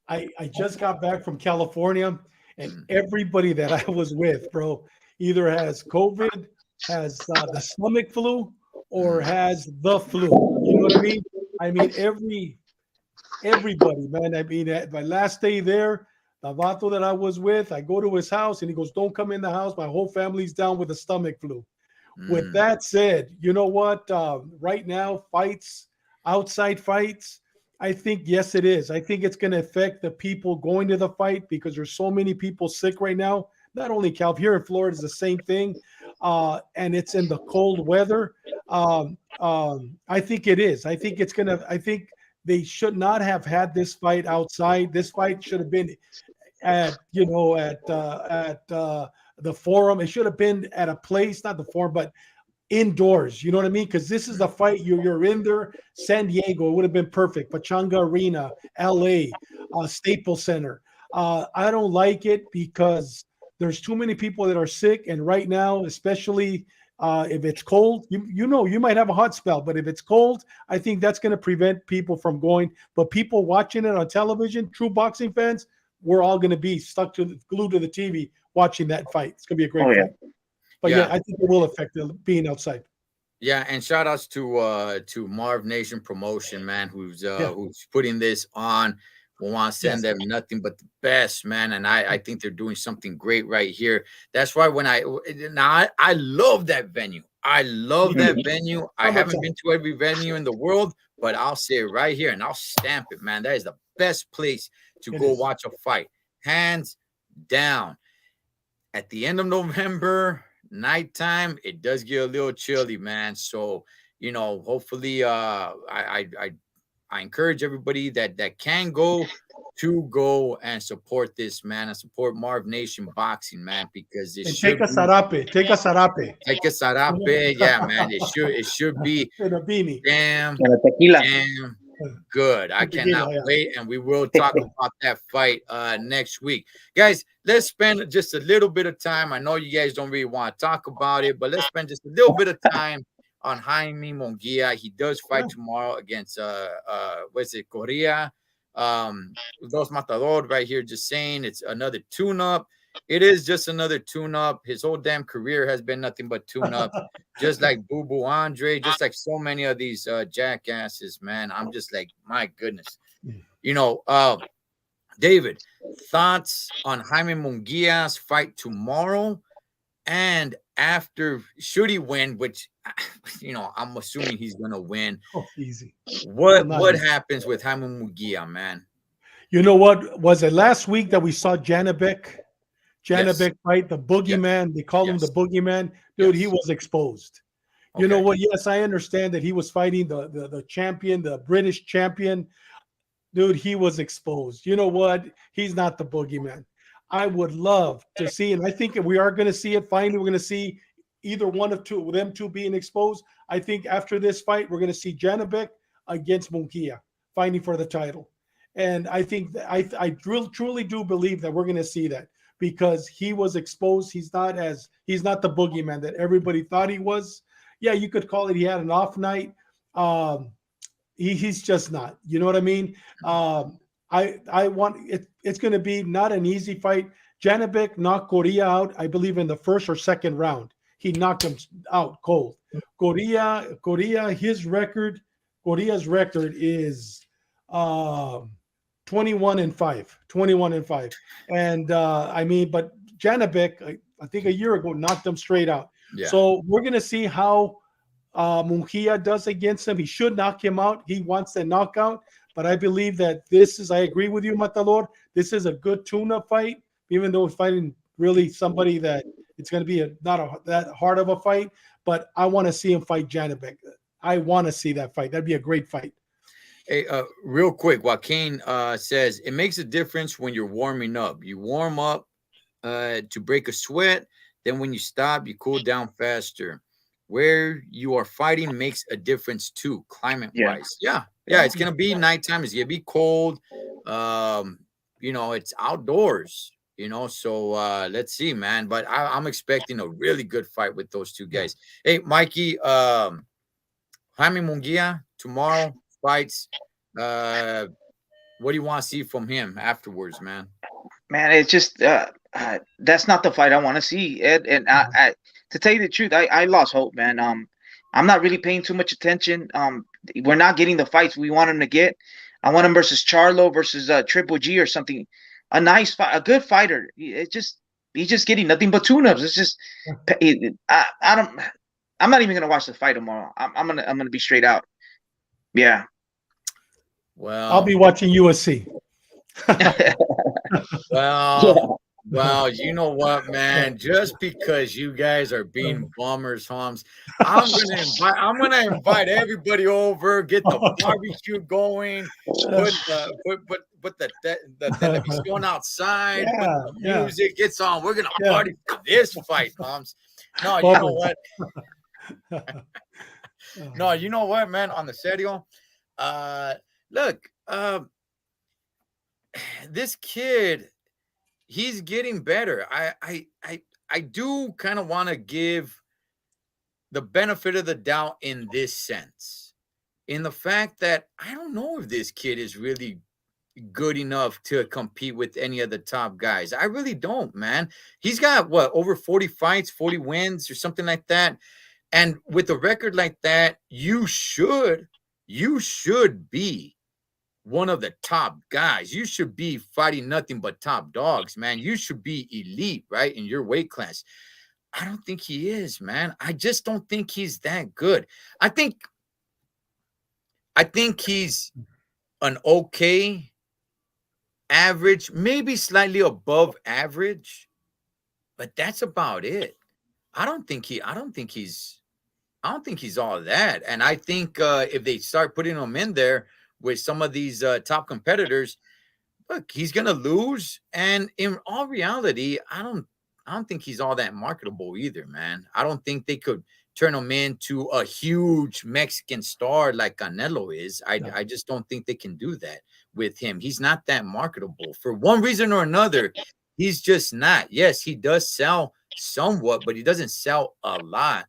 I just got back from California, and everybody that I was with, bro, either has COVID, has the stomach flu, or has the flu. You know what I mean? I mean, everybody, man. I mean, at my last day there, the vato that I was with, I go to his house and he goes, "Don't come in the house. My whole family's down with the stomach flu." With that said, you know what? Right now, outside fights, I think, yes, it is. I think it's going to affect the people going to the fight because there's so many people sick right now. Not only here in Florida is the same thing, and it's in the cold weather. I think it is. I think it's gonna. I think they should not have had this fight outside. This fight should have been at the forum. It should have been at a place, not the forum, but indoors. You know what I mean? Because this is the fight. You're in there. San Diego, it would have been perfect. Pachanga Arena, LA, Staples Center. I don't like it because there's too many people that are sick, and right now, especially if it's cold, you might have a hot spell, but if it's cold, I think that's going to prevent people from going. But people watching it on television, true boxing fans, we're all going to be glued to the TV watching that fight. It's going to be a great fight. But yeah, I think it will affect being outside. Yeah, and shout outs to Marv Nation Promotion, man, who's putting this on. We want to send them nothing but the best, man. And I think they're doing something great right here. That's why I love that venue. I love that venue. I haven't Summertime. been to every venue in the world, but I'll say it right here and I'll stamp it, man. That is the best place to It go is. watch a fight. Hands down. At the end of November, nighttime, it does get a little chilly, man. So, hopefully I encourage everybody that can go to go and support this, man, and support Marv Nation Boxing, man, because it And take should a be sarape. Take a sarape. like a sarape. Yeah, man. It should be And a beanie. damn, And a tequila. damn good. I Tequila, cannot yeah. wait, and we will talk about that fight next week. Guys, let's spend just a little bit of time. I know you guys don't really want to talk about it, but let's spend just a little bit of time on Jaime Munguia. He does fight tomorrow against what's it, Korea? Dos Matador right here, just saying it's another tune-up. It is just another tune-up. His whole damn career has been nothing but tune-up. Just like Boo Boo Andre, just like so many of these jackasses, man. I'm just like, my goodness. David, thoughts on Jaime Munguia's fight tomorrow and after, should he win, which, I'm assuming he's going to win. Oh, easy. What happens with Jaime Munguia, man? You know what? Was it last week that we saw Janabek? Yes. Fight, the boogeyman. They call him the boogeyman. Dude, he was exposed. You know what? Yes, I understand that he was fighting the champion, the British champion. Dude, he was exposed. You know what? He's not the boogeyman. I would love to see, and I think we are going to see it. Finally, we're going to see either one of them two being exposed. I think after this fight, we're going to see Janabek against Munguia fighting for the title. And I think I truly do believe that we're going to see that, because he was exposed. He's not the boogeyman that everybody thought he was. Yeah, you could call it he had an off night. He's just not. You know what I mean? I want it. It's going to be not an easy fight. Janabek knocked Korea out, I believe, in the first or second round. He knocked him out cold. Korea's record is 21-5. 21-5. And but Janabek, I think a year ago, knocked him straight out. Yeah. So we're going to see how Munguia does against him. He should knock him out. He wants that knockout. But I believe that I agree with you, Matalor. This is a good tune-up fight, even though it's fighting really somebody that it's going to be not that hard of a fight. But I want to see him fight Janabek. I want to see that fight. That'd be a great fight. Hey, real quick, Joaquin says it makes a difference when you're warming up. You warm up to break a sweat. Then when you stop, you cool down faster. Where you are fighting makes a difference too, climate-wise. Yeah. It's gonna be nighttime. It's gonna be cold. It's outdoors. So let's see, man. But I'm expecting a really good fight with those two guys. Hey, Mikey, Jaime Munguia tomorrow fights. What do you want to see from him afterwards, man? Man, it's just that's not the fight I want to see, Ed. And I to tell you the truth, I lost hope, man. I'm not really paying too much attention. We're not getting the fights we want him to get. I want him versus Charlo versus Triple G or something. A nice fight, a good fighter. He's just getting nothing but tune-ups. It's just I'm not even gonna watch the fight tomorrow. I'm gonna be straight out. Yeah. Well, I'll be watching USC. Well, you know what, man? Just because you guys are being bummers, Holmes, I'm gonna invite everybody over, get the barbecue going, put the television outside, put the music, gets on. We're gonna party for this fight, Holmes. No, you know what? No, you know what, man? On the serio, look, this kid, he's getting better. I do kind of want to give the benefit of the doubt in this sense, in the fact that I don't know if this kid is really good enough to compete with any of the top guys. I really don't, man. He's got over 40 fights, 40 wins or something like that. And with a record like that, you should be one of the top guys. You should be fighting nothing but top dogs, man. You should be elite, right, in your weight class. I don't think he is, man. I just don't think he's that good. I think he's an okay average, maybe slightly above average, but that's about it. I don't think he's all that. And I think if they start putting him in there with some of these top competitors, look, he's gonna lose. And in all reality, I don't think he's all that marketable either, man. I don't think they could turn him into a huge Mexican star like Canelo is. No. I just don't think they can do that with him. He's not that marketable for one reason or another. He's just not. Yes, he does sell somewhat, but he doesn't sell a lot.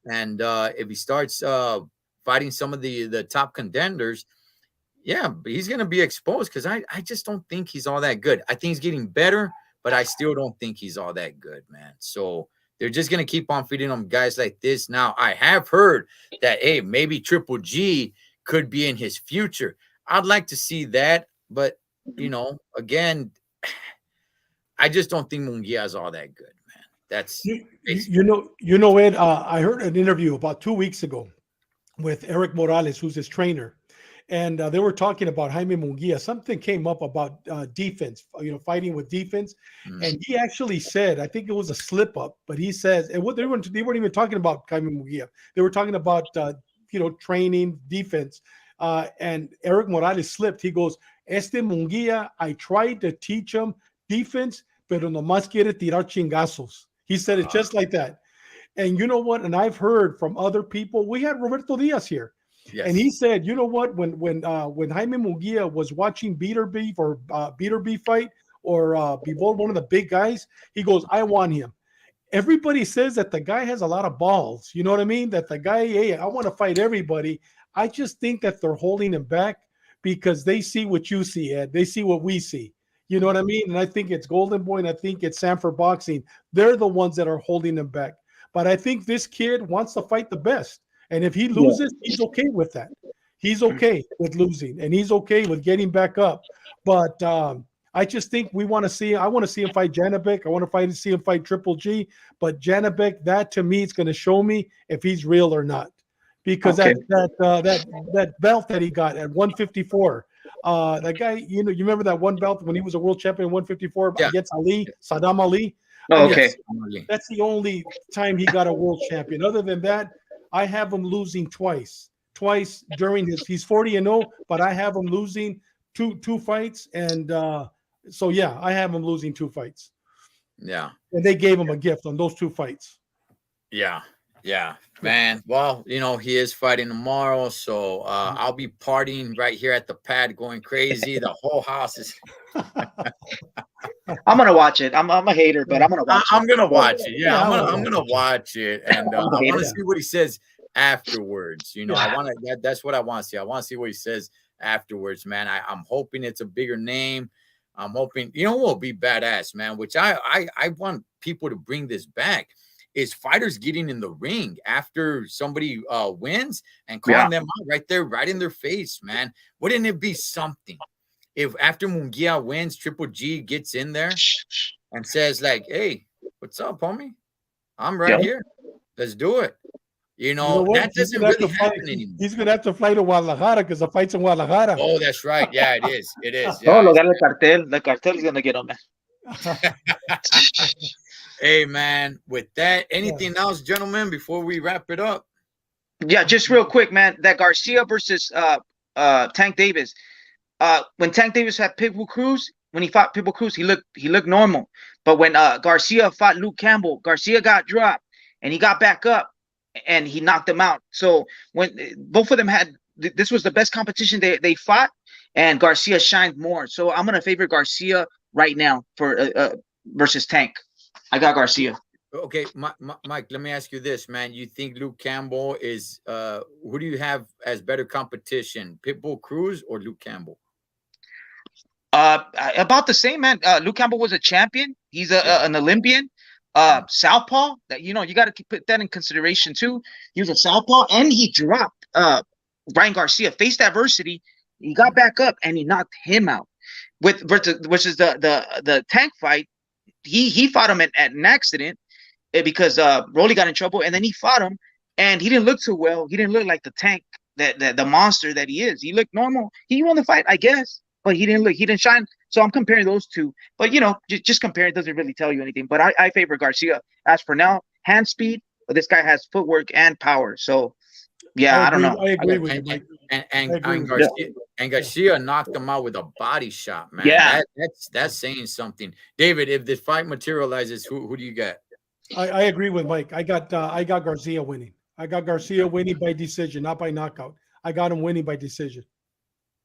And if he starts fighting some of the top contenders, yeah, but he's going to be exposed because I just don't think he's all that good. I think he's getting better, but I still don't think he's all that good, man. So they're just going to keep on feeding him guys like this. Now, I have heard that, hey, maybe Triple G could be in his future. I'd like to see that, but, again, I just don't think Munguia is all that good, man. That's Ed. I heard an interview about 2 weeks ago with Eric Morales, who's his trainer, and they were talking about Jaime Munguia. Something came up about defense, fighting with defense, and he actually said, I think it was a slip up, but he says, and what they weren't even talking about Jaime Munguia. They were talking about training defense, and Eric Morales slipped. He goes, "Este Munguia, I tried to teach him defense, pero nomás quiere tirar chingazos." He said it just like that. And you know what? And I've heard from other people. We had Roberto Diaz here, and he said, you know what? When Jaime Munguia was watching Beater Beef or Beater Beef fight or Bivol, one of the big guys, he goes, "I want him." Everybody says that the guy has a lot of balls. You know what I mean? That the guy, hey, I want to fight everybody. I just think that they're holding him back because they see what you see, Ed. They see what we see. You know what I mean? And I think it's Golden Boy and I think it's Sanford Boxing. They're the ones that are holding him back. But I think this kid wants to fight the best. And if he loses, he's okay with that. He's okay with losing, and he's okay with getting back up. But I just think I want to see him fight Janibek. I want to see him fight Triple G. But Janibek, that to me, is going to show me if he's real or not. Because that belt that he got at 154, that guy, you remember that one belt when he was a world champion at 154 against Saddam Ali? Oh, okay. That's the only time he got a world champion. Other than that, I have him losing twice during he's 40-0, but I have him losing two fights. And so, yeah, I have him losing 2 fights. Yeah. And they gave him a gift on those 2 fights. Yeah. Yeah, man. Well, he is fighting tomorrow, so I'll be partying right here at the pad, going crazy. The whole house is. I'm gonna watch it. I'm a hater, but I'm gonna watch it. I'm gonna watch it. Yeah, I'm gonna watch it, and I want to see what he says afterwards. I want to. That's what I want to see. I want to see what he says afterwards, man. I'm hoping it's a bigger name. I'm hoping will be badass, man. Which I want people to bring this back. Is fighters getting in the ring after somebody wins and calling them out right there, right in their face, man. Wouldn't it be something if after Munguia wins, Triple G gets in there and says like, "Hey, what's up, homie? I'm right here. Let's do it." That doesn't really happen anymore. He's going to have to fly to Guadalajara because the fight's in Guadalajara. Oh, that's right. Yeah, it is. It is. Yeah, the cartel is going to get on, man. Hey, man, with that, anything else, gentlemen, before we wrap it up? Yeah, just real quick, man. That Garcia versus Tank Davis. When Tank Davis had Pitbull Cruz, when he fought Pitbull Cruz, he looked normal. But when Garcia fought Luke Campbell, Garcia got dropped and he got back up and he knocked him out. So when both of them this was the best competition they fought, and Garcia shined more. So I'm gonna favor Garcia right now for versus Tank. I got Garcia. Okay, Mike, let me ask you this, man. You think Luke Campbell is who do you have as better competition, Pitbull Cruz or Luke Campbell? About the same, man. Luke Campbell was a champion. He's an Olympian. Southpaw. That you got to put that in consideration too. He was a southpaw, and he dropped Ryan Garcia. Faced adversity, he got back up and he knocked him out. Which is the Tank fight. He fought him at an accident, because Rolly got in trouble, and then he fought him, and he didn't look too well. He didn't look like the tank that the monster that he is. He looked normal. He won the fight, I guess, but he didn't shine. So I'm comparing those two. But just compare, it doesn't really tell you anything. But I favor Garcia. As for now, hand speed, but this guy has footwork and power. So yeah, I don't know. I agree with you, And Mike. and I and, agree and with you. Garcia and Garcia knocked him out with a body shot, man. Yeah. That's saying something. David, if the fight materializes, who do you got? I agree with Mike. I got Garcia winning. I got Garcia winning by decision, not by knockout. I got him winning by decision.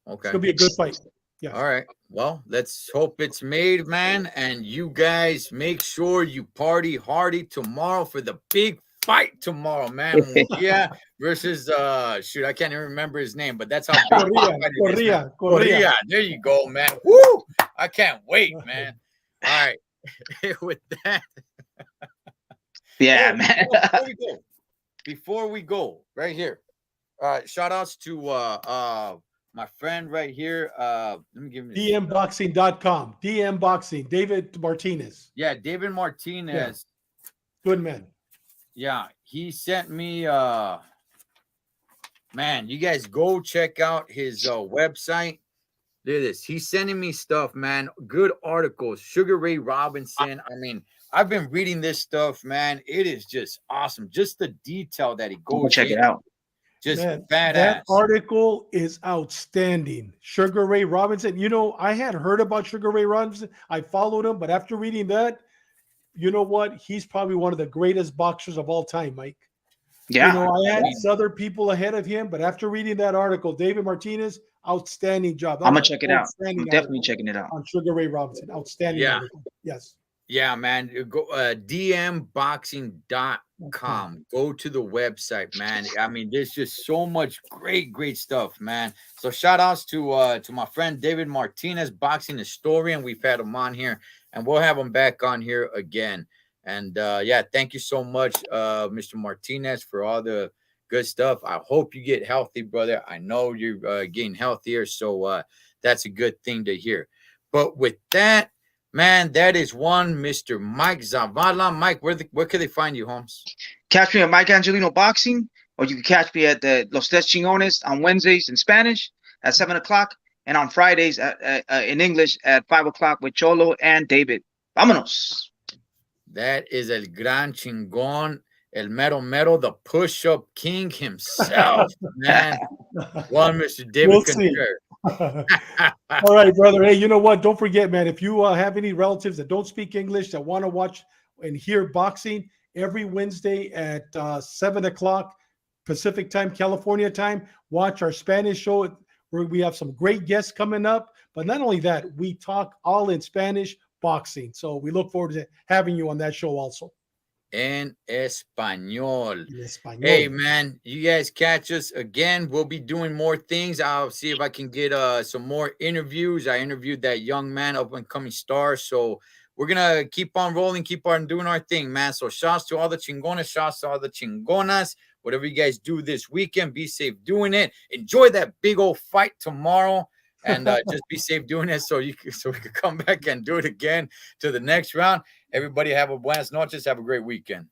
It's Okay. gonna be a good fight. Yeah. All right. Well, let's hope it's made, man. And you guys make sure you party hardy tomorrow for the big fight tomorrow, man. Yeah, versus shoot, I can't even remember his name, but that's how big the fight it is, man. Correa. There you go, man. Woo! I can't wait, man. All right. With that, Yeah, man. before we go, right here. Shout outs to my friend right here. Let me give him DMboxing.com. DM Boxing. David Martinez. yeah, David Martinez. Good man. Yeah, he sent me man, you guys go check out his website. Look at this. He's sending me stuff, man. Good articles. Sugar Ray Robinson. I mean, I've been reading this stuff, man. It is just awesome. Just the detail that he goes Check in. it out. Just Man, badass. that article is outstanding. Sugar Ray Robinson. I had heard about Sugar Ray Robinson. I followed him, but after reading that, you know what? He's probably one of the greatest boxers of all time, Mike. Yeah. I had other people ahead of him, but after reading that article, David Martinez, outstanding job. I'm gonna check it out. I'm Outstanding definitely article checking it out. on Sugar Ray Robinson. Outstanding article. Yes. Yeah, man. Go dmboxing.com. Go to the website, man. I mean, there's just so much great stuff, man. So shout outs to my friend David Martinez, boxing historian. We've had him on here, and we'll have him back on here again. And yeah, thank you so much, Mr. Martinez, for all the good stuff. I hope you get healthy, brother. I know you're getting healthier, so that's a good thing to hear. But with that, man, that is one Mr. Mike Zavala. Mike, where can they find you, Holmes? Catch me at Mike Angelino Boxing, or you can catch me at the Los Tres Chingones on Wednesdays in Spanish at 7 o'clock, and on Fridays in English at 5 o'clock with Cholo and David. Vámonos. That is El Gran Chingon, El Mero, the push-up king himself, man. One Mr. David We'll see. All right, brother. Hey, you know what? Don't forget, man, if you have any relatives that don't speak English that want to watch and hear boxing every Wednesday at 7 o'clock Pacific time, California time, watch our Spanish show where we have some great guests coming up. But not only that, we talk all in Spanish boxing. So we look forward to having you on that show also. En español. Hey, man, you guys catch us again. We'll be doing more things. I'll see if I can get some more interviews. I interviewed that young man, up and coming star. So we're going to keep on rolling, keep on doing our thing, man. So shouts to all the chingones, shouts to all the chingonas. Whatever you guys do this weekend, be safe doing it. Enjoy that big old fight tomorrow. And just be safe doing it so we can come back and do it again to the next round. Everybody have a buenas noches. Have a great weekend.